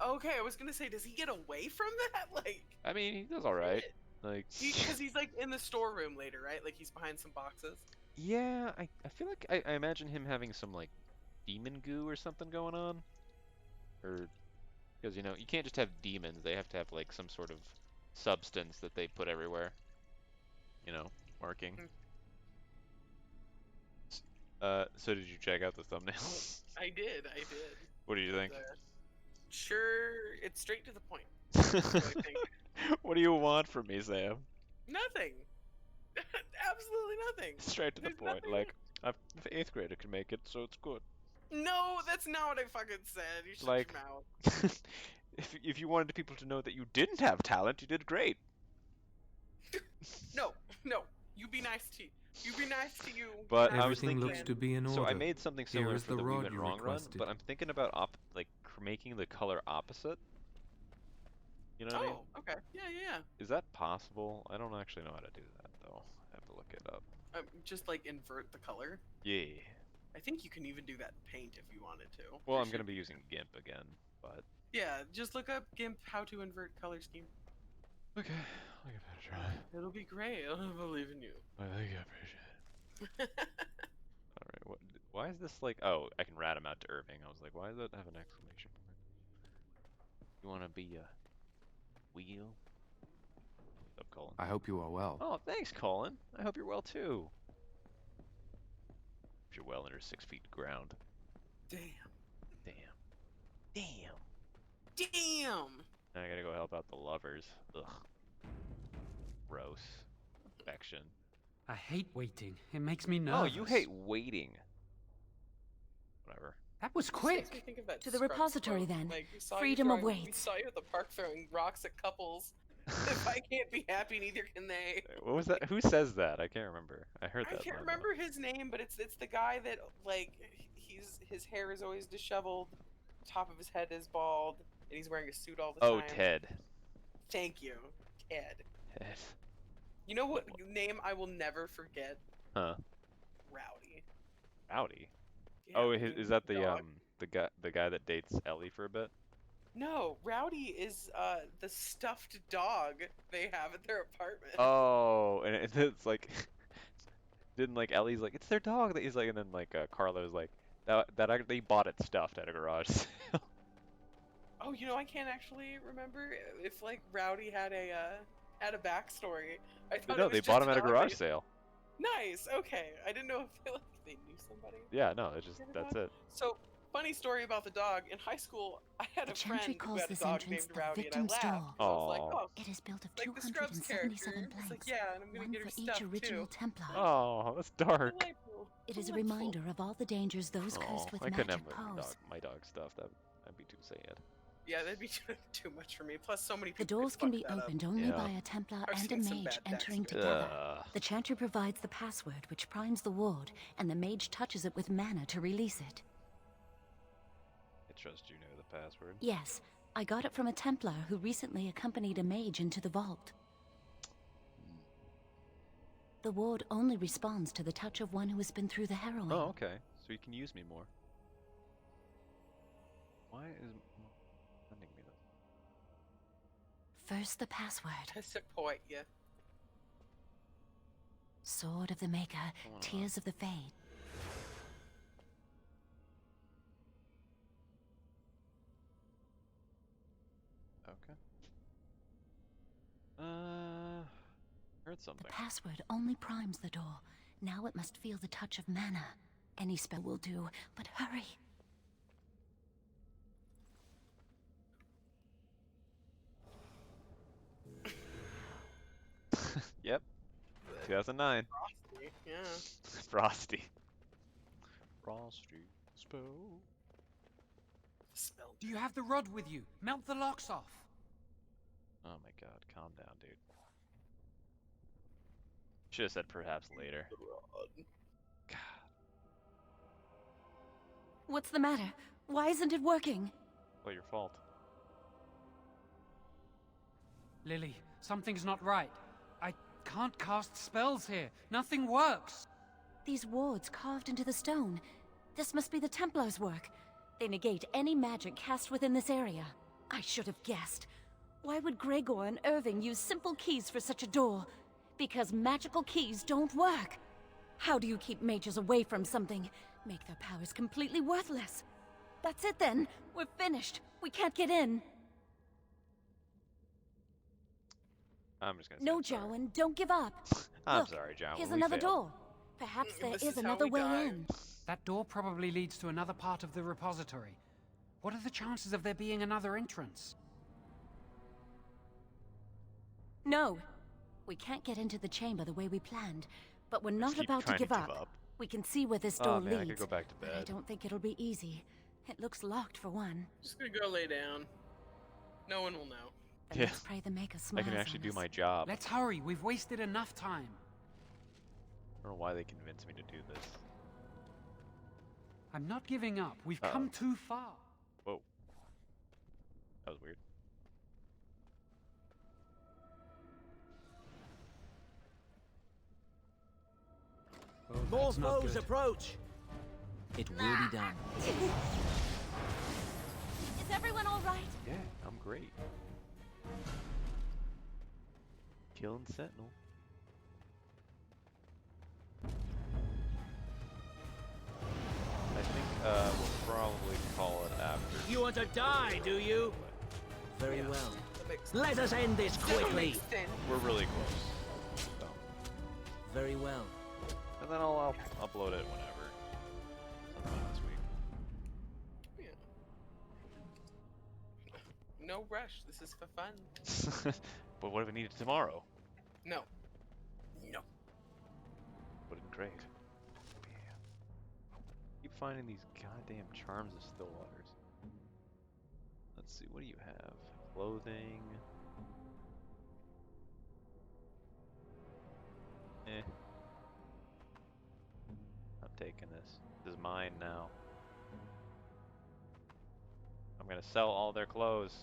Okay, I was gonna say, does he get away from that? Like, I mean, he does all right. Like, because he's like in the storeroom later, right? Like he's behind some boxes. Yeah, I feel like I imagine him having some like demon goo or something going on, or because you know you can't just have demons; they have to have like some sort of substance that they put everywhere. You know, marking. So did you check out the thumbnail? I did. What do you think? Sure, it's straight to the point. What do you want from me, Sam? Nothing. Absolutely nothing. Straight to the point. Nothing. Like, if 8th grader can make it, so it's good. No, that's not what I fucking said. You shut Like, your mouth. if you wanted people to know that you didn't have talent, you did great. No. You be nice to you. You be nice to you. But everything I was thinking, looks to be in order. so I made something similar Here is for the the We rod Went you Wrong run, requested. but I'm thinking about making the color opposite. You know what I mean? Oh, okay. Yeah. Is that possible? I don't actually know how to do that though. I have to look it up. Just like invert the color. Yeah. I think you can even do that in Paint if you wanted to. Well, I'm gonna be using GIMP again, but yeah, just look up GIMP how to invert color scheme. okay, I'll give it a try. It'll be great. I believe in you. I think I appreciate it. All right, what? Why is this like? Oh, I can rat him out to Irving. I was like, why does it have an exclamation point? You want to be a wheel? What's up, Colin? I hope you are well. Oh, thanks, Colin. I hope you're well too. If you're well under 6 feet ground. Damn. Now I gotta go help out the lovers. Ugh. Gross. Affection. I hate waiting. It makes me nervous. Oh, you hate waiting. Whatever. That was quick. To the repository, then. Like, Freedom of We weight. saw you at the park throwing rocks at couples. If I can't be happy, neither can they. What was that? Who says that? I can't remember. I heard that. I can't remember his name, but it's the guy that like his hair is always disheveled, top of his head is bald, and he's wearing a suit all the time. Oh, Ted. Thank you, Ted. Ted. You know what name I will never forget? Huh? Rowdy. Rowdy. Yeah, Oh, is that the dog. the guy that dates Ellie for a bit? No, Rowdy is the stuffed dog they have at their apartment. Oh, and it's like, didn't like Ellie's like it's their dog that he's like, and then like Carlo's like that they bought it stuffed at a garage sale. Oh, you know, I can't actually remember if like Rowdy had a backstory. I thought No, it was they just bought him at a dog garage they- sale. Nice. Okay, I didn't know if they knew somebody. Yeah, no, it's just that's it. So, funny story about the dog. In high school, I had The a friend Chantry who calls had a this dog entrance named the Rowdy, and I victim's laughed. door. 'Cause I was like, oh, It is built of like the Scrubs 277 character. It's like, planks, yeah, and I'm gonna one get her for each stuff original too. Templar. Oh, that's dark. Delightful. It is a reminder of all the dangers those cursed with I couldn't have magic pose. my dog stuff. That'd be too sad. Yeah, that'd be too much for me. Plus, so many The people. doors can be opened only by a Templar I've and a seen some mage bad entering backstories. together. Ugh. The Chantry provides the password, which primes the ward, and the mage touches it with mana to release it. I trust you know the password. Yes, I got it from a Templar who recently accompanied a mage into the vault. The ward only responds to the touch of one who has been through the harrowing. Oh, okay. So you can use me more. Why is sending me this? First the password. I support you. Sword of the Maker, Tears of the Fade. Okay. Heard something. The password only primes the door. Now it must feel the touch of mana. Any spell will do, but hurry. Yep. 2009. Frosty, yeah. Frosty. Frosty spell. Do you have the rod with you? Melt the locks off. Oh my god, calm down, dude. Should have said perhaps later. God. What's the matter? Why isn't it working? Well, your fault. Lily, something's not right. I can't cast spells here. Nothing works. These wards carved into the stone. This must be the Templars' work. They negate any magic cast within this area. I should have guessed. Why would Gregor and Irving use simple keys for such a door? Because magical keys don't work. How do you keep mages away from something? Make their powers completely worthless. That's it then. We're finished. We can't get in. I'm just gonna say No, Jowan, don't give up. I'm Look, sorry, Jowan. here's we another failed. door. Perhaps there is another way in. That door probably leads to another part of the repository. What are the chances of there being another entrance? No. We can't get into the chamber the way we planned, but we're not keep about to trying to give give up. up. We can see where this door Oh man, leads. I could go back to But I bed. don't think it'll be easy. It looks locked for one. Just gonna go lay down. No one will know. But Yeah. let's pray the maker I smiles can actually on do us. my job. Let's hurry. We've wasted enough time. I don't know why they convinced me to do this. I'm not giving up. We've Uh-oh. come too far. Whoa. That was weird. More foes approach. It will be done. Is everyone all right? Yeah, I'm great. Killing Sentinel. I think we'll probably call it after. You want to die, do you? Very well. Let us end this quickly. We're really close. So. Very well. And then I'll upload it whenever. Sometime this week. Yeah. No rush. This is for fun. But what if we need it tomorrow? No. No. Wouldn't trade. Yeah. Keep finding these goddamn charms of still waters. Let's see, what do you have? Clothing. Eh. I'm taking this. This is mine now. I'm gonna sell all their clothes.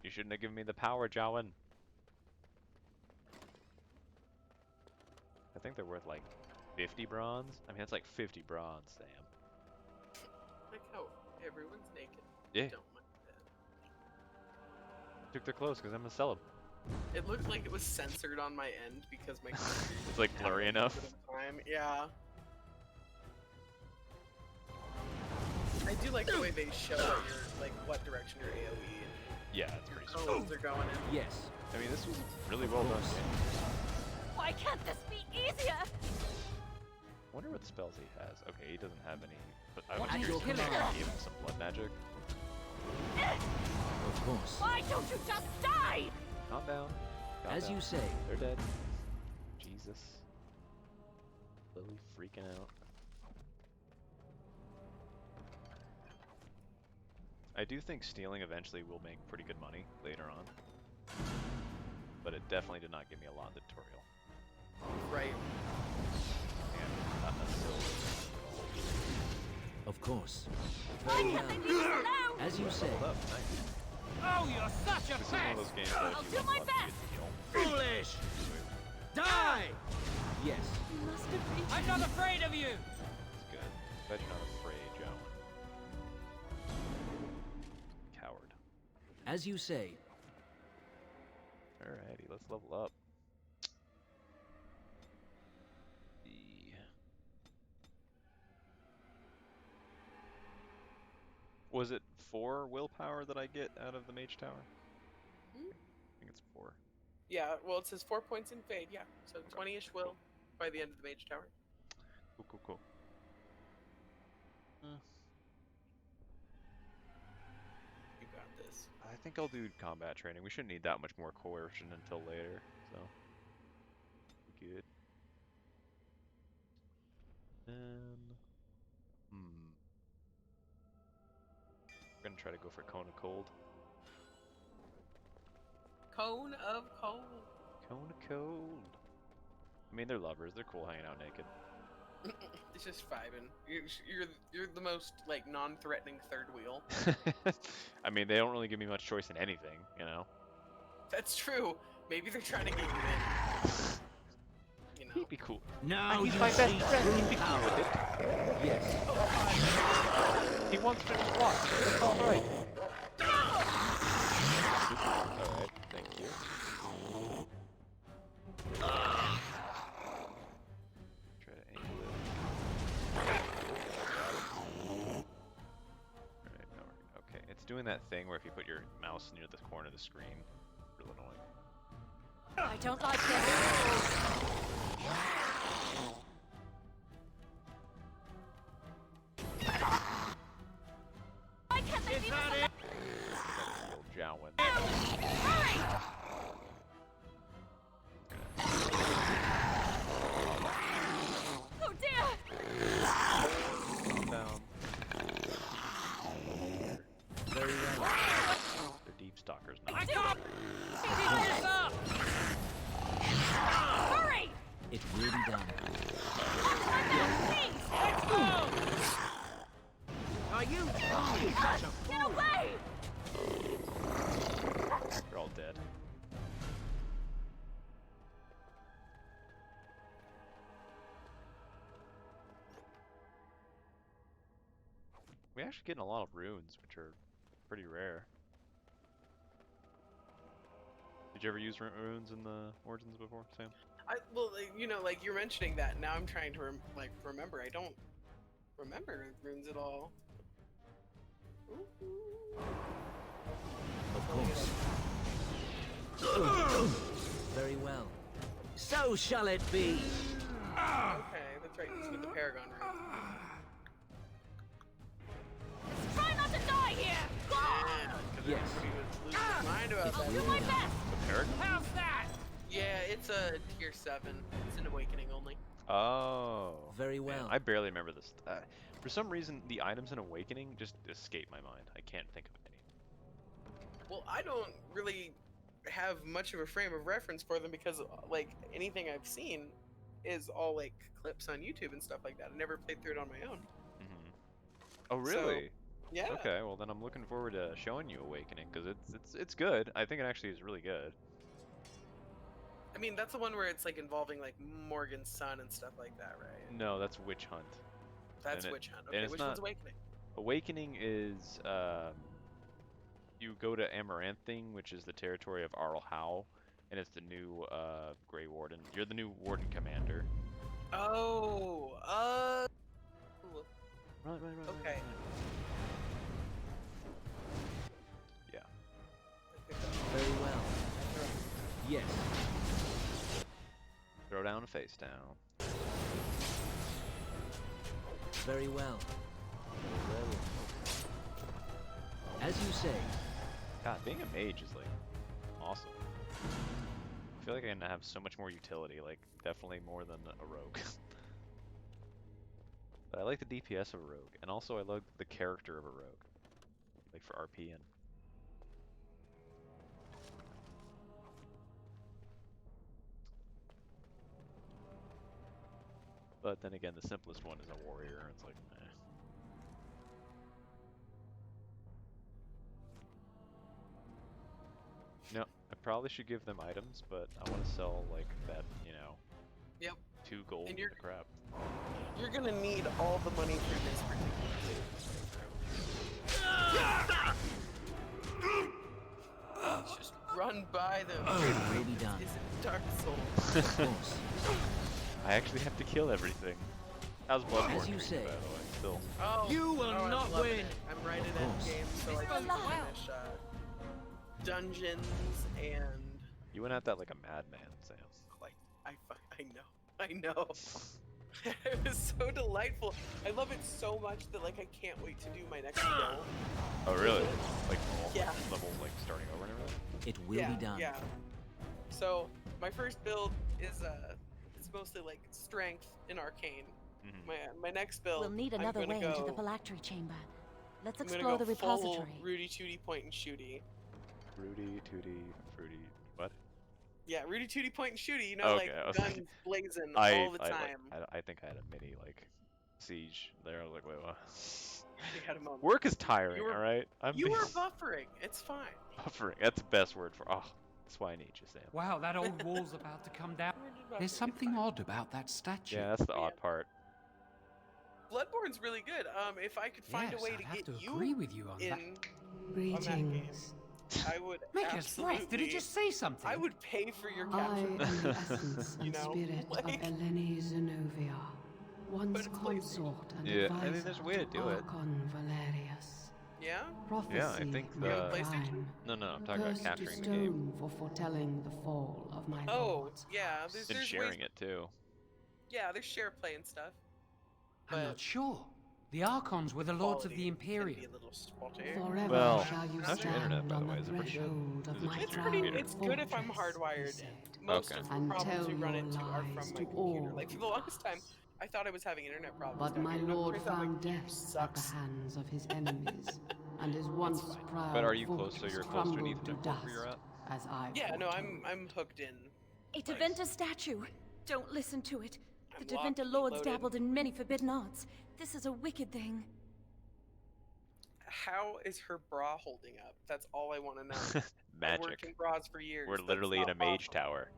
You shouldn't have given me the power, Jowan. I think they're worth like 50 bronze. I mean, that's like 50 bronze, damn. Like how everyone's naked. Yeah. Don't mind that. Took their clothes because I'm gonna sell them. It looked like it was censored on my end because my It's like blurry enough. time. Yeah. I do like the way they show your like what direction your AoE and Yeah, it's pretty colors are going in. Yes. I mean, this was really well done. Why can't this be easier? I wonder what spells he has. Okay, he doesn't have any, but I was At curious your if he command. gave him some blood magic. Of course. Why don't you just die? Calm down. Calm As down. you say. They're dead. Jesus. Lily freaking out. I do think stealing eventually will make pretty good money later on. But it definitely did not give me a lot of tutorial. Right. And not necessarily. Of course. Why can't they be allowed? As you say. Hold up, nice. Oh, you're such a This is one of those games that I'll if do you my unlock, you best. get the heal. Foolish! Die! Yes. You must have reached I'm not afraid of you. It's good. Glad you're not afraid, Joan. Coward. As you say. Alrighty, let's level up. Was it 4 willpower that I get out of the mage tower? I think it's 4. Yeah, well, it says 4 points in Fade, yeah. So 20-ish will by the end of the mage tower. Cool. You got this. I think I'll do combat training. We shouldn't need that much more coercion until later, so good. And we're gonna try to go for Cone of Cold. Cone of Cold. Cone of Cold. I mean, they're lovers. They're cool hanging out naked. It's just vibing. You're the most like non-threatening third wheel. I mean, they don't really give me much choice in anything, you know. That's true. Maybe they're trying to get you in. You know. He'd be cool. Now he's you my best see friend. He'd true be cool with it. Yes. He wants to just watch. That's all right. Alright, thank you. Try to angle it. Alright, now we're okay. It's doing that thing where if you put your mouse near the corner of the screen, real annoying. I don't like this. Why can't they leave us alone? Jowen. Oh dear! Down. Very well. They're deep stalkers now. I can't keep this up! Hurry! It will be done. Let's go! Are you truly such a fool? Get away! They're all dead. We're actually getting a lot of runes, which are pretty rare. Did you ever use runes in the Origins before, Sam? Well, you know, like you're mentioning that. Now I'm trying to remember. I don't remember runes at all. Of course. Very well. So shall it be. Okay, that's right. Let's get the Paragon rune. Try not to die here! Yes. Mind about I'll that. do my best! The Paragon? How's that? Yeah, it's a tier 7. It's an Awakening only. Oh. Very Man, well. I barely remember this. For some reason, the items in Awakening just escape my mind. I can't think of any. Well, I don't really have much of a frame of reference for them because, like, anything I've seen is all, like, clips on YouTube and stuff like that. I never played through it on my own. Oh, really? So, yeah. Okay, well then I'm looking forward to showing you Awakening because it's good. I think it actually is really good. I mean, that's the one where it's like involving like Morgan's son and stuff like that, right? No, that's Witch Hunt. That's And Witch Hunt. Okay, it's which not- one's Awakening? Awakening is you go to Amaranthine, which is the territory of Arl Howe, and it's the new Grey Warden. You're the new Warden Commander. Oh, Right. okay. Yeah. Very well. Yes. Throw down a face down. Very well. As you say. God, being a mage is like awesome. I feel like I'm gonna have so much more utility, like definitely more than a rogue. But I like the DPS of a rogue, and also I love the character of a rogue, like for RP and. But then again, the simplest one is a warrior, and it's like, eh. No, I probably should give them items, but I want to sell like that, you know. Yep. 2 gold And in the crap. You're gonna need all the money for this particular. Just run by them. It will be done. This is Dark Souls. Of course. I actually have to kill everything. How's Bloodborne As you treating say. you, by the way? Still. Oh, You will I'm not loving win. it. I'm right at endgame, so I can finish dungeons and. You went at that like a madman, Sam. Like I know. It was so delightful. I love it so much that like I can't wait to do my next build. Oh really? Like Yeah. level like starting over and everything? It will be done. Yeah. So my first build is it's mostly like strength in arcane. My next build. We'll need another way into the phylactery chamber. Let's explore the full repository. Rudy Tooty point and shooty. Rudy Tooty Fruity. What? Yeah, Rudy Tooty point and shooty. You know, Okay, I like was guns like, blazing all the time. I think I had a mini like siege there. I was like, wait, what? You had a moment. Work is tiring, all right. You were buffering. It's fine. Buffering. That's the best word for. Oh, that's why I need you, Sam. Wow, that old wall's about to come down. There's something odd about that statue. Yeah, that's the odd part. Bloodborne's really good. If I could find a way I'd to have get to you agree with you on in that. on that game, Greetings. I would Maker's absolutely. breath, did he just say something? I would pay for your I capture. am the essence and spirit of Eleni Zenobia, once consort and Yeah, advisor I mean, there's a way to do it. Archon Valerius. Yeah? Prophecy, Yeah, I think my the. crime. No, I'm talking about Cursed to capturing the game stone for foretelling the fall of my Oh, lords. yeah. and There's sharing ways, it too. Yeah, there's share play and stuff. I'm not sure. The Archons were the lords of the Imperium. Be a little spotty. Forever Well, shall you how's your internet, stand by the on way? the Is it pretty good? threshold of Is it my just It's pretty. proud It's good if I'm fortress, hardwired. he said. Most Okay. of the And problems tell we run your into are lies from my to computer. all Like for the longest time, I thought I was having internet problems. But down my here, and it lord turns out my found computer death at the sucks. hands of his enemies, and his once proud But are you close? So fortress you're close to an crumbled to Ethernet port dust where you're at? as I Yeah, no, foretold. I'm hooked in. A Teventa statue. Don't listen to it. The I'm locked Teventa and lords loaded. dabbled in many forbidden arts. This is a wicked thing. How is her bra holding up? That's all I want to know. I've worked in Magic. bras for years. We're That's literally in not a mage possible.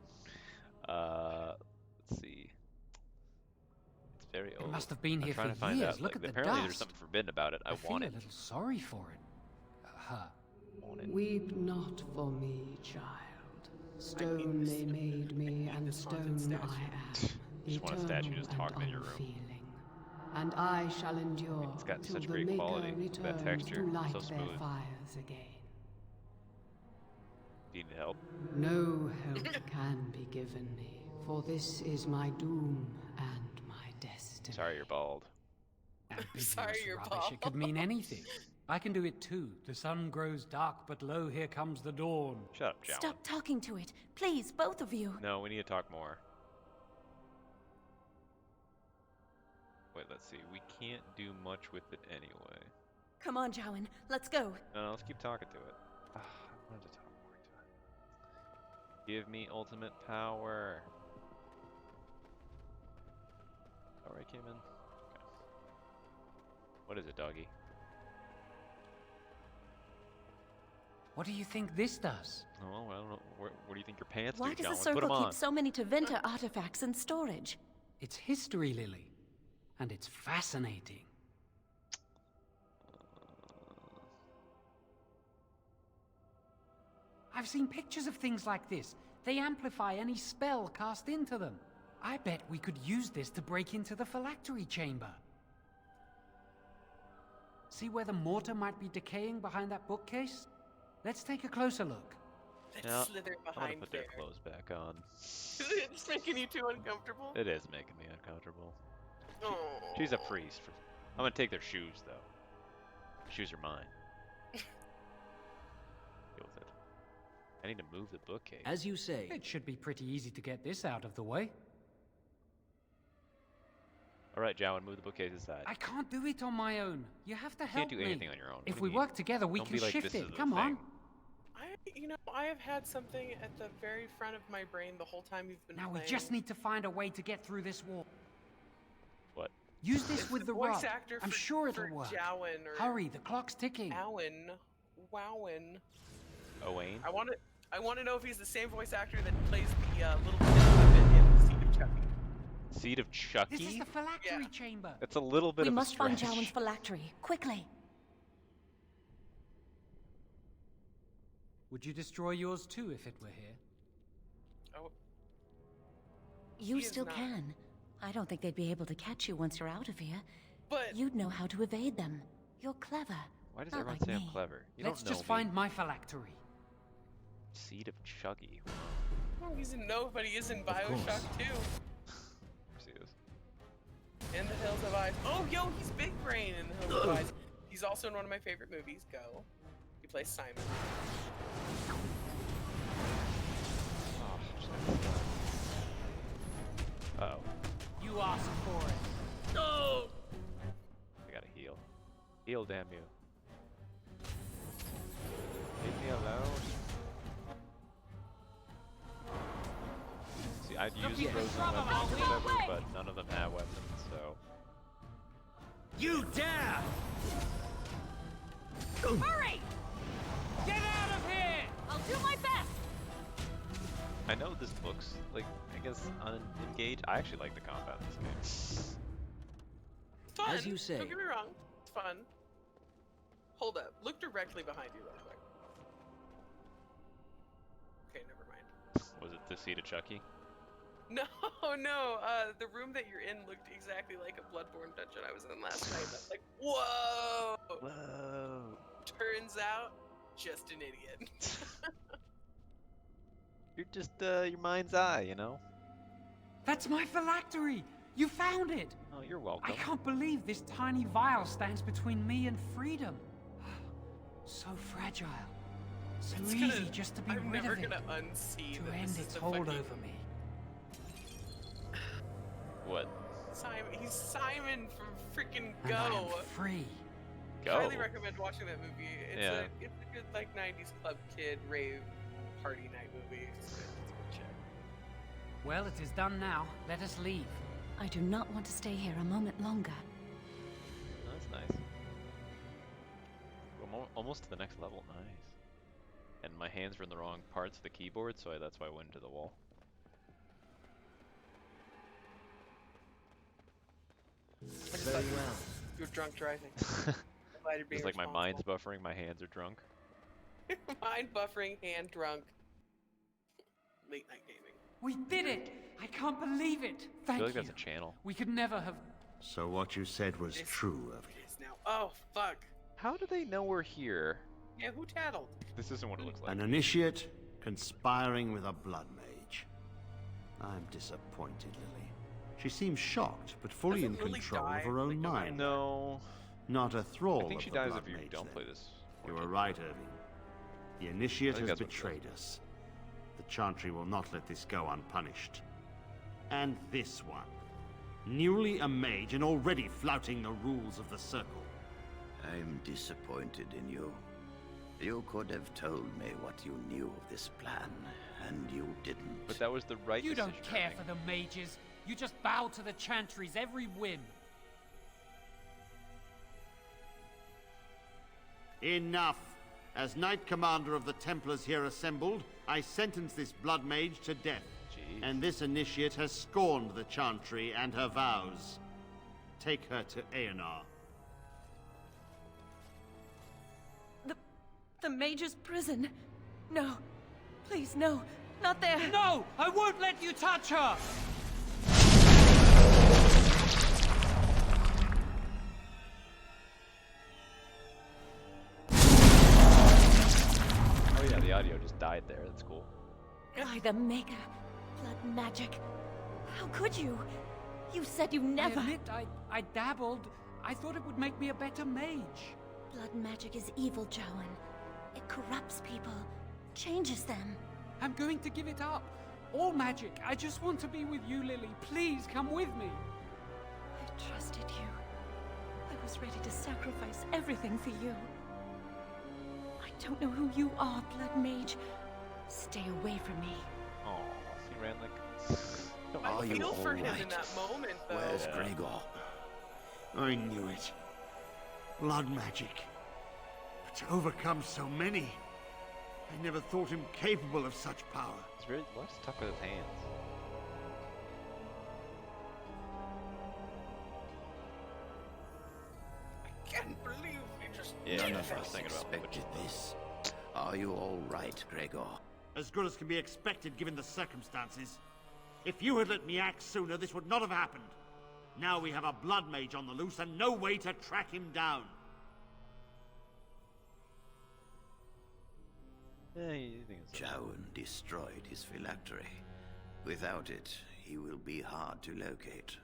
tower. Let's see. It's very old. It must have been I'm here trying for to find years. out. Look Like, at the apparently there's dust. something forbidden about it. I feel want a it. little sorry for it. Her. Weep not for me, child. Stone they made me, and stone I am. Just want a statue just eternal talking and in your room. unfeeling. And I shall endure It's got till such the great Maker quality, that returns texture, to light so their smooth. fires again. Need help? No help can be given me, for this is my doom and my destiny. Sorry, you're bald. Sorry, you're Rubbish. bald. It could mean anything. I can do it too. The sun grows dark, but lo, here comes the dawn. Shut up, Jowan. Stop talking to it. Please, both of you. No, we need to talk more. Wait, let's see. We can't do much with it anyway. Come on, Jowan. Let's go. No, let's keep talking to it. I wanted to talk more to it. Give me ultimate power. Alright, came in. Okay. What is it, doggy? What do you think this does? Oh, I don't know. What do you think your pants Why do, does the Jowan? Put 'em circle on. keep so many Teventa artifacts in storage? It's history, Lily. And it's fascinating. I've seen pictures of things like this. They amplify any spell cast into them. I bet we could use this to break into the phylactery chamber. See where the mortar might be decaying behind that bookcase? Let's take a closer look. Let's Yeah, slither I'm gonna behind put there. their clothes back on. Is it just making you too uncomfortable? It is making me uncomfortable. Oh. She's a priest. I'm gonna take their shoes, though. The shoes are mine. Deal with it. I need to move the bookcase. As you say. It should be pretty easy to get this out of the way. Alright, Jowan, move the bookcase aside. I can't do it on my own. You have to You help can't do me. anything on your own. If What do we you mean? work together, we Don't can be like, shift this is it. the Come on. thing. I have had something at the very front of my brain the whole time you've been Now playing. we just need to find a way to get through this wall. What? Use this It's with the voice rod. actor I'm for- sure it'll for work. Jowan or Hurry, the clock's ticking. Owen. Wowen. Owain? I want to know if he's the same voice actor that plays the little puppet in Seed of Chucky. Seed of Chucky? This is the phylactery chamber. That's a little bit We of must a find stretch. Jowan's phylactery. Quickly. Would you destroy yours too if it were here? Oh. You He is still not. can. I don't think they'd be able to catch you once you're out of here. But you'd know how to evade them. You're clever. Why does Not everyone like say me. I'm clever? You Let's don't know just me. find my phylactery. Seed of Chuggy. Oh, he's in nobody is in Bioshock too. Of he is. In the Hills of Ice. Oh, yo, he's Big Brain in the Hills of Ice. He's also in one of my favorite movies, Go. He plays Simon. Uh-oh. You asked for it. No! I gotta heal. Heal, damn you. Leave me alone. See, I'd use frozen weapons or whatever, but none of them have weapons, so... You dare! Hurry! Get out of here! I'll do my best! I know this looks, like, I guess, unengaged. I actually like the combat in this game. Fun. As you say. Don't get me wrong. It's fun. Hold up. Look directly behind you real quick. Okay, never mind. Was it the seat of Chucky? No, no. The room that you're in looked exactly like a Bloodborne dungeon I was in last night. I was like, whoa! Whoa! Turns out, just an idiot. You're just, your mind's eye, you know? That's my phylactery! You found it! Oh, you're welcome. I can't believe this tiny vial stands between me and freedom. So fragile. So easy just to be I'm rid never of it. gonna unsee To that end this is its the hold fucking... over me. What? Simon, he's Simon from freaking And I am Go. free. Go? Highly recommend watching that movie. It's Yeah. it's a good like 90s club kid rave party night movie. It's good. It's a good shit. Well, it is done now. Let us leave. I do not want to stay here a moment longer. Oh, that's nice. Almost to the next level. Nice. And my hands were in the wrong parts of the keyboard, so that's why I went into the wall. Very well. You're drunk driving. It's like my mind's buffering, my hands are drunk. Mind buffering, hand drunk. Late night gaming. We did it! I can't believe it! I Thank feel like you. that's a channel. We could never have... So what you said was true of It is now. Oh, fuck. How do they know we're here? Yeah, who tattled? This isn't what it looks like. An initiate conspiring with a blood mage. I'm disappointed, Lily. She seems shocked, but fully in control of her own mind. No. Not a thrall. I think she of the dies blood if you mage, don't then. play this. You were right, Irving. The initiate I think has that's what it betrayed us. The Chantry will not let this go unpunished. And this one. Newly a mage and already flouting the rules of the Circle. I'm disappointed in you. You could have told me what you knew of this plan, and you didn't. But that was the right You decision. don't care for the mages. You just bow to the Chantry's every whim. Enough! As Knight Commander of the Templars here assembled, I sentence this blood mage to death. Jeez. And this initiate has scorned the Chantry and her vows. Take her to Aenar. The mage's prison. No. Please, no. Not there. No! I won't let you touch her! Oh yeah, the audio just died there. That's cool. By the Maker. Blood magic. How could you? You said you never... I admit, I dabbled. I thought it would make me a better mage. Blood magic is evil, Joan. It corrupts people. Changes them. I'm going to give it up. All magic. I just want to be with you, Lily. Please come with me. I trusted you. I was ready to sacrifice everything for you. I don't know who you are, Blood Mage. Stay away from me. Oh, he ran like. I Are you feel for all him in right? that moment, though. Where's Gregor? I knew it. Blood magic. But to overcome so many, I never thought him capable of such power. He's really loves to talk with his hands. I can't believe we just... Yeah, None that's of what I was us thinking about. expected this. Are you all right, Gregor? As good as can be expected given the circumstances. If you had let me act sooner, this would not have happened. Now we have a blood mage on the loose and no way to track him down. Jowan destroyed his phylactery. Without it, he will be hard to locate.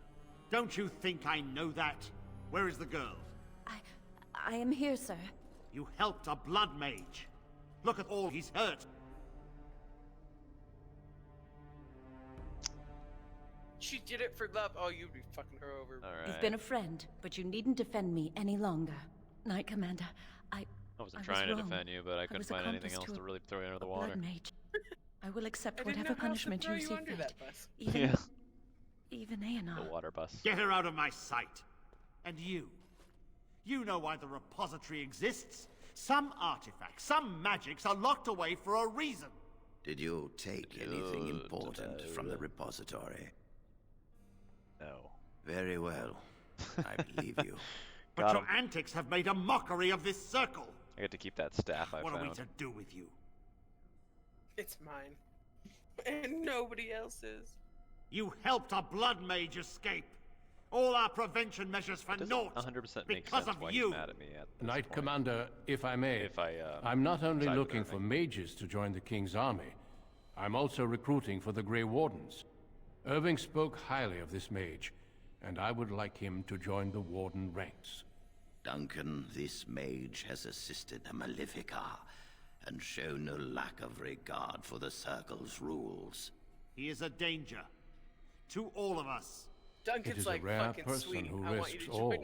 Don't you think I know that? Where is the girl? I am here, sir. You helped a blood mage. Look at all he's hurt. She did it for love. Oh, you'd be fucking her over. You've been a friend, but you needn't defend me any longer. Knight Commander, I wasn't trying to defend you, but I couldn't find anything else to really throw you under the water. Blood mage. I will accept I didn't whatever know how else to punishment throw you you see under fit. that bus. Even Aenar. The water bus. Get her out of my sight. And you. You know why the repository exists. Some artifacts, some magics are locked away for a reason. Did you take anything important from the repository? No. Very well. I believe you. But your antics have made a mockery of this circle. I get to keep that staff I found. What are we to do with you? It's mine. And nobody else's. You helped a blood mage escape. All our prevention measures for naught. 100% makes because sense of why you. he's mad at me at this Knight point. Commander, if I may, I'm not only looking for mages to join the King's army, I'm also recruiting for the Grey Wardens. Irving spoke highly of this mage, and I would like him to join the Warden ranks. Duncan, this mage has assisted a Malefica, and shown no lack of regard for the Circle's rules. He is a danger. To all of us. It is a rare person who risks all for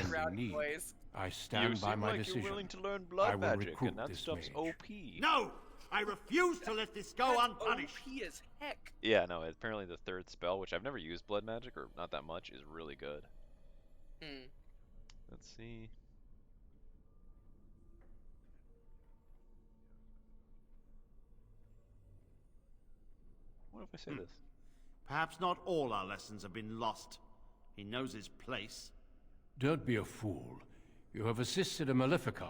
rowdy need. boys. I stand by my decision. You're willing to learn blood I will magic, recruit and that this stuff's mage. OP. No! I refuse to let this go unpunished. OP as heck. Yeah, no, apparently the third spell, which I've never used blood magic, or not that much, is really good. Let's see. What if I say this? Perhaps not all our lessons have been lost. He knows his place. Don't be a fool. You have assisted a Malefica.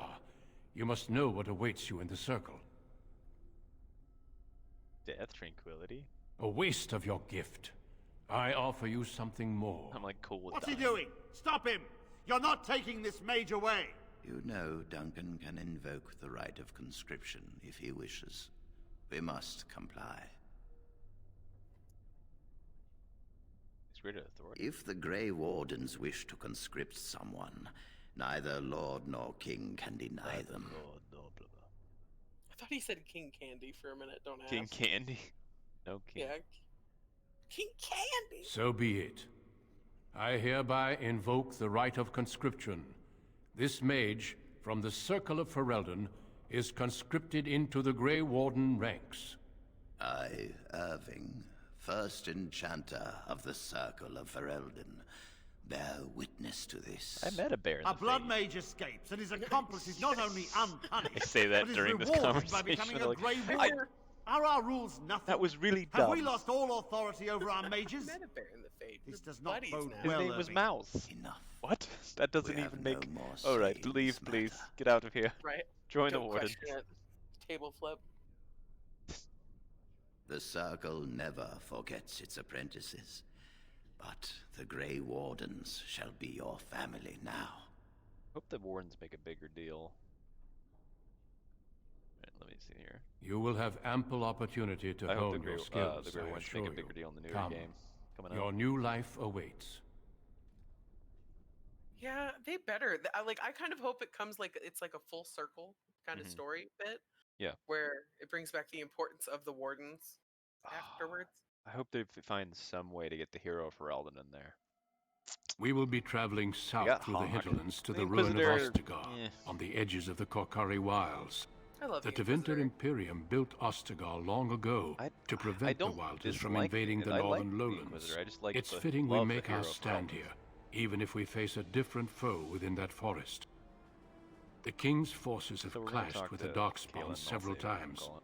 You must know what awaits you in the Circle. Death, tranquility. A waste of your gift. I offer you something more. I'm like cool with What's dying. he doing? Stop him! You're not taking this mage away! You know Duncan can invoke the right of conscription if he wishes. We must comply. If the Grey Wardens wish to conscript someone, neither Lord nor King can deny them. I thought he said King Candy for a minute, don't ask. King Candy? No king. Yeah. King Candy! So be it. I hereby invoke the right of conscription. This mage, from the Circle of Ferelden, is conscripted into the Grey Warden ranks. I, Irving, first enchanter of the Circle of Ferelden, bear witness to this. I met a bear in A the blood face. mage escapes, and his accomplice is not only unpunished, I say that but is during this rewarded by conversation. becoming They're a like, Grey I- Warden. Are our rules nothing? That was really Have dumb. we lost all authority over our mages? Met a bear in the face. This We're does not buddies bode now. His well, name was Irving. Mouse. Enough. What? That doesn't We even have make... no more Alright, say in leave, this please. matter. Get out of here. Right. Join Don't the Warden. question it. Table flip. The Circle never forgets its apprentices, but the Grey Wardens shall be your family now. Hope the Wardens make a bigger deal. Right, let me see here. You will have ample opportunity to I hope hone the your Grey, skills, the Grey I Wardens assure make a you. bigger deal in the newer Come. game coming Your out. new life awaits. Yeah, they better. I kind of hope it comes like it's like a full circle kind of story bit. Yeah. Where it brings back the importance of the wardens afterwards. I hope they find some way to get the hero of Ferelden in there. We will be traveling south got through the Hawk. hinterlands to The the ruin of Inquisitor, Ostagar, eh. on the edges of the Korkari Wilds. I love The the Tevinter Inquisitor. Imperium built Ostagar long ago to prevent the don't Wilders from dislike invading it. the I like northern the lowlands. Inquisitor. I just like It's the fitting we love the make hero our of stand Ferelden. here, even if we face a different foe within that forest. The King's forces have So we're gonna clashed talk with the to Darkspawn Kaelin several Malsey, I'm times. calling.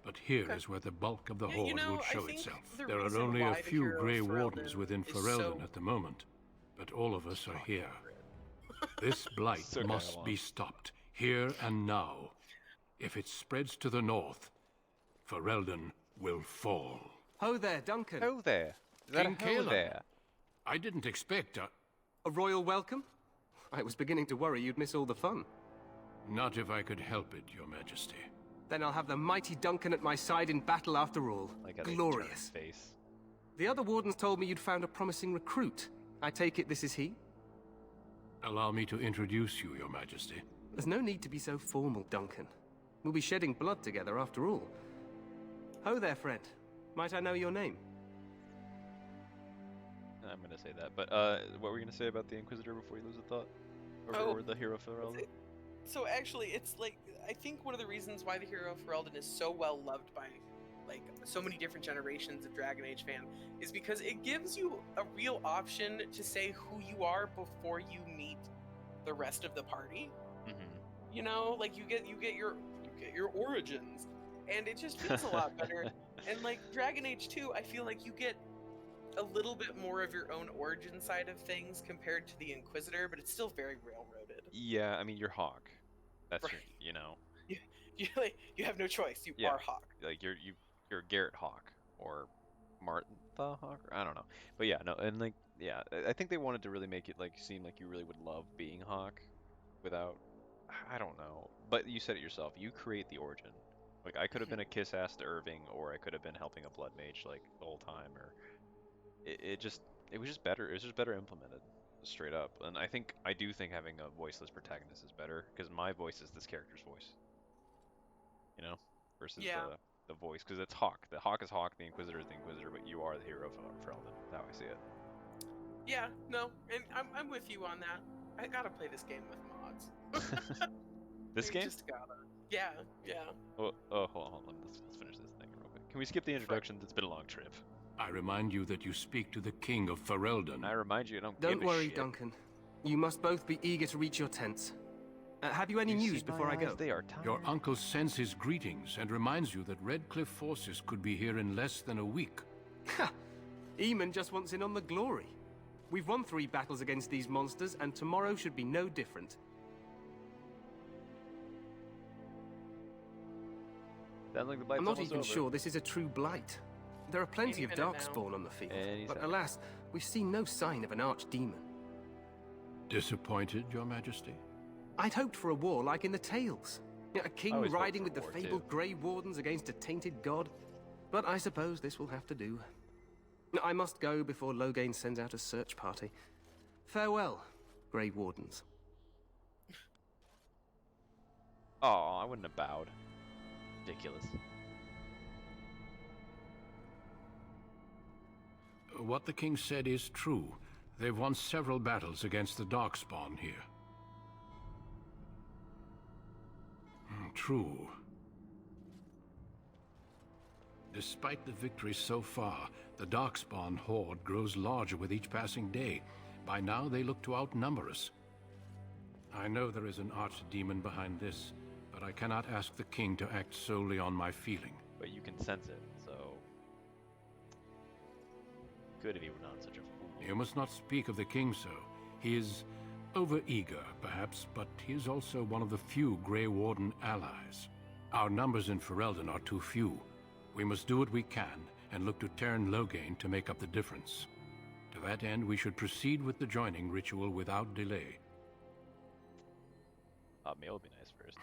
But here is Okay. where the bulk of the Yeah, horde you know, would I show think itself. the There are reason only why a the few hero of Grey Ferelden Wardens within is Ferelden so at the moment, but all of us are here. This blight So must kinda be stopped, here and now. If it spreads to the north, Ferelden will fall. Ho there, Duncan. Ho there. Is that King a ho Caleb. there? I didn't expect a royal welcome? I was beginning to worry you'd miss all the fun. Not if I could help it, Your Majesty. Then I'll have the mighty Duncan at my side in battle after all. Glorious. Face. The other wardens told me you'd found a promising recruit. I take it this is he? Allow me to introduce you, Your Majesty. There's no need to be so formal, Duncan. We'll be shedding blood together after all. Ho there, friend. Might I know your name? I'm gonna say that, but what were you gonna say about the Inquisitor before you lose a thought? Or the hero Ferelden? So actually, it's like, I think one of the reasons why the hero Ferelden is so well loved by like so many different generations of Dragon Age fan is because it gives you a real option to say who you are before you meet the rest of the party. You know, like you get your origins, and it just feels a lot better. And like Dragon Age 2, I feel like you get a little bit more of your own origin side of things compared to the Inquisitor, but it's still very railroaded. Yeah, I mean, you're Hawk. That's right. you know. You have no choice. You are Hawk. Like you're Garrett Hawk or Martin the Hawk. I don't know, but yeah, no, and like yeah, I think they wanted to really make it like seem like you really would love being Hawk, without. I don't know, but you said it yourself. You create the origin. Like I could have been a kiss-ass to Irving, or I could have been helping a blood mage like the whole time, or it was just better. It was just better implemented, straight up. And I do think having a voiceless protagonist is better because my voice is this character's voice. You know, versus the voice, because it's Hawk. The Hawk is Hawk. The Inquisitor is the Inquisitor, but you are the hero of Ferelden. That's how I see it. Yeah, no, and I'm with you on that. I gotta play this game with mods. This game? Just gotta. Yeah. Oh, hold on. Let's finish this thing real quick. Can we skip the introductions? It's been a long trip. I remind you that you speak to the King of Ferelden. I remind you, Don't worry, shit. Duncan. You must both be eager to reach your tents. Have you any news before I go? They are tired. Your uncle sends his greetings and reminds you that Redcliffe forces could be here in less than a week. Ha! Eamon just wants in on the glory. We've won 3 battles against these monsters, and tomorrow should be no different. Sounds like the blight's I'm not almost even over. sure this is a true blight. There are plenty of darkspawn on the field, but alas, we've seen no sign of an archdemon. Disappointed, Your Majesty? I'd hoped for a war like in the Tales. A king always hoped riding for with the war, fabled too. Grey Wardens against a tainted god. But I suppose this will have to do. I must go before Loghain sends out a search party. Farewell, Grey Wardens. Oh, I wouldn't have bowed. Ridiculous. What the king said is true. They've won several battles against the Darkspawn here. True. Despite the victories so far, the Darkspawn horde grows larger with each passing day. By now, they look to outnumber us. I know there is an archdemon behind this, but I cannot ask the king to act solely on my feeling. But you can sense it, so... Good if he were not such a fool. You must not speak of the king so. He is overeager, perhaps, but he is also one of the few Grey Warden allies. Our numbers in Ferelden are too few. We must do what we can, and look to Teyrn Loghain to make up the difference. To that end, we should proceed with the joining ritual without delay. Meal would be nice first.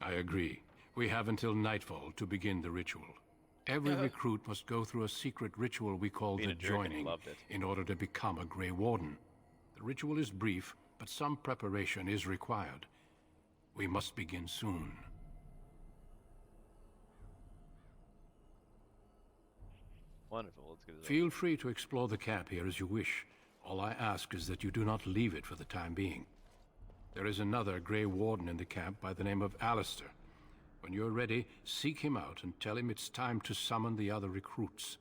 I agree. We have until nightfall to begin the ritual. Every recruit must go through a secret ritual we call the joining in order to become a Grey Warden. The ritual is brief, but some preparation is required. We must begin soon. Wonderful, let's get it Feel free to explore the camp here as you wish. All I ask is that you do not leave it for the time being. There is another Grey Warden in the camp by the name of Alistair. When you're ready, seek him out and tell him it's time to summon the other recruits.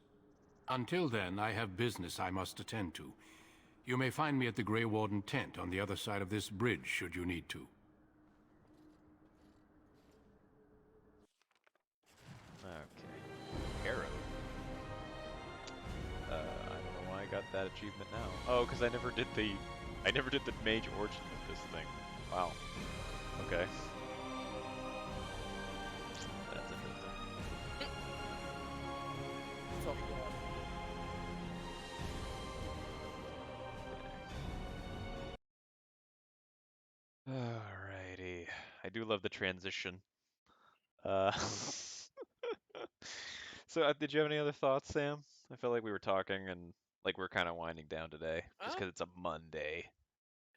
Until then, I have business I must attend to. You may find me at the Grey Warden tent on the other side of this bridge, should you need to. Okay. Arrow. I don't know why I got that achievement now. Oh, because I never did the mage origin of this thing. Wow. Okay. That's interesting. So love the transition. So, did you have any other thoughts, Sam? I felt like we were talking and like we're kind of winding down today, just because it's a Monday.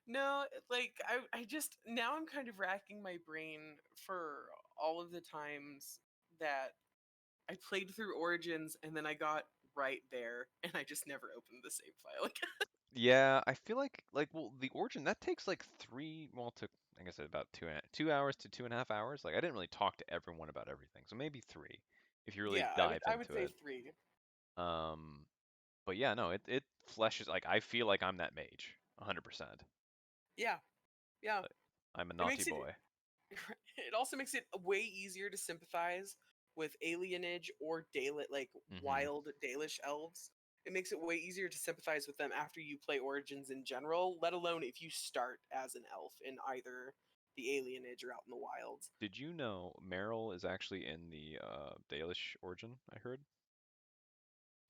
No, like I just now I'm kind of racking my brain for all of the times that I played through Origins and then I got right there and I just never opened the save file again. Yeah, I feel like well, the Origin that takes like I guess about 2 hours to 2.5 hours. Like I didn't really talk to everyone about everything, so maybe 3 if you really Yeah, dive I would into say it. 3. But yeah, no, it fleshes like I feel like I'm that mage, 100%. Yeah, yeah. I'm a It naughty makes it. boy. It also makes it way easier to sympathize with alienage or wild Dalish elves. It makes it way easier to sympathize with them after you play Origins in general, let alone if you start as an elf in either the alienage or out in the wilds. Did you know Meryl is actually in the Dalish Origin? I heard.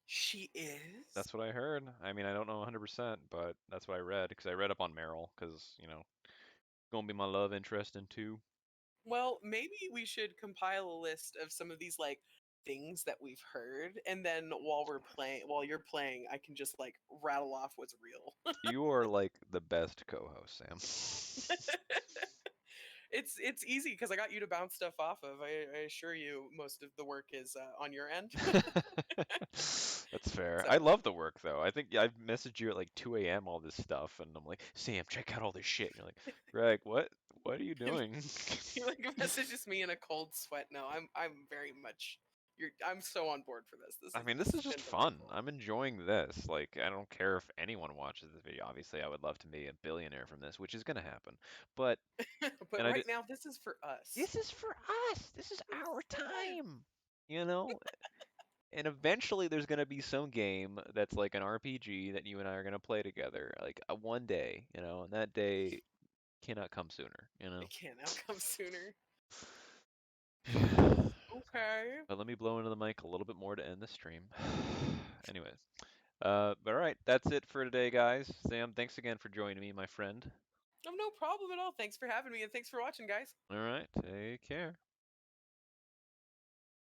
She is? That's what I heard. I mean, I don't know 100%, but that's what I read because I read up on Meryl because gonna be my love interest in 2. Well, maybe we should compile a list of some of these things that we've heard, and then while you're playing, I can just rattle off what's real. You are like the best co-host, Sam. It's easy because I got you to bounce stuff off of. I assure you, most of the work is on your end. That's fair. So. I love the work though. I think I've messaged you at like 2 a.m. all this stuff, and I'm like, Sam, check out all this shit. And you're like, Greg, what are you doing? He messages me in a cold sweat. No, I'm very much. I'm so on board for this. I mean, this is just fun. I'm enjoying this. Like, I don't care if anyone watches this video. Obviously, I would love to be a billionaire from this, which is gonna happen. But right now, this is for us. This is for us. This is our time. And eventually there's going to be some game that's like an RPG that you and I are going to play together, like one day, and that day cannot come sooner, It cannot come sooner. Okay. But let me blow into the mic a little bit more to end the stream. Anyways, but all right, that's it for today, guys. Sam, thanks again for joining me, my friend. No problem at all. Thanks for having me, and thanks for watching, guys. All right, take care.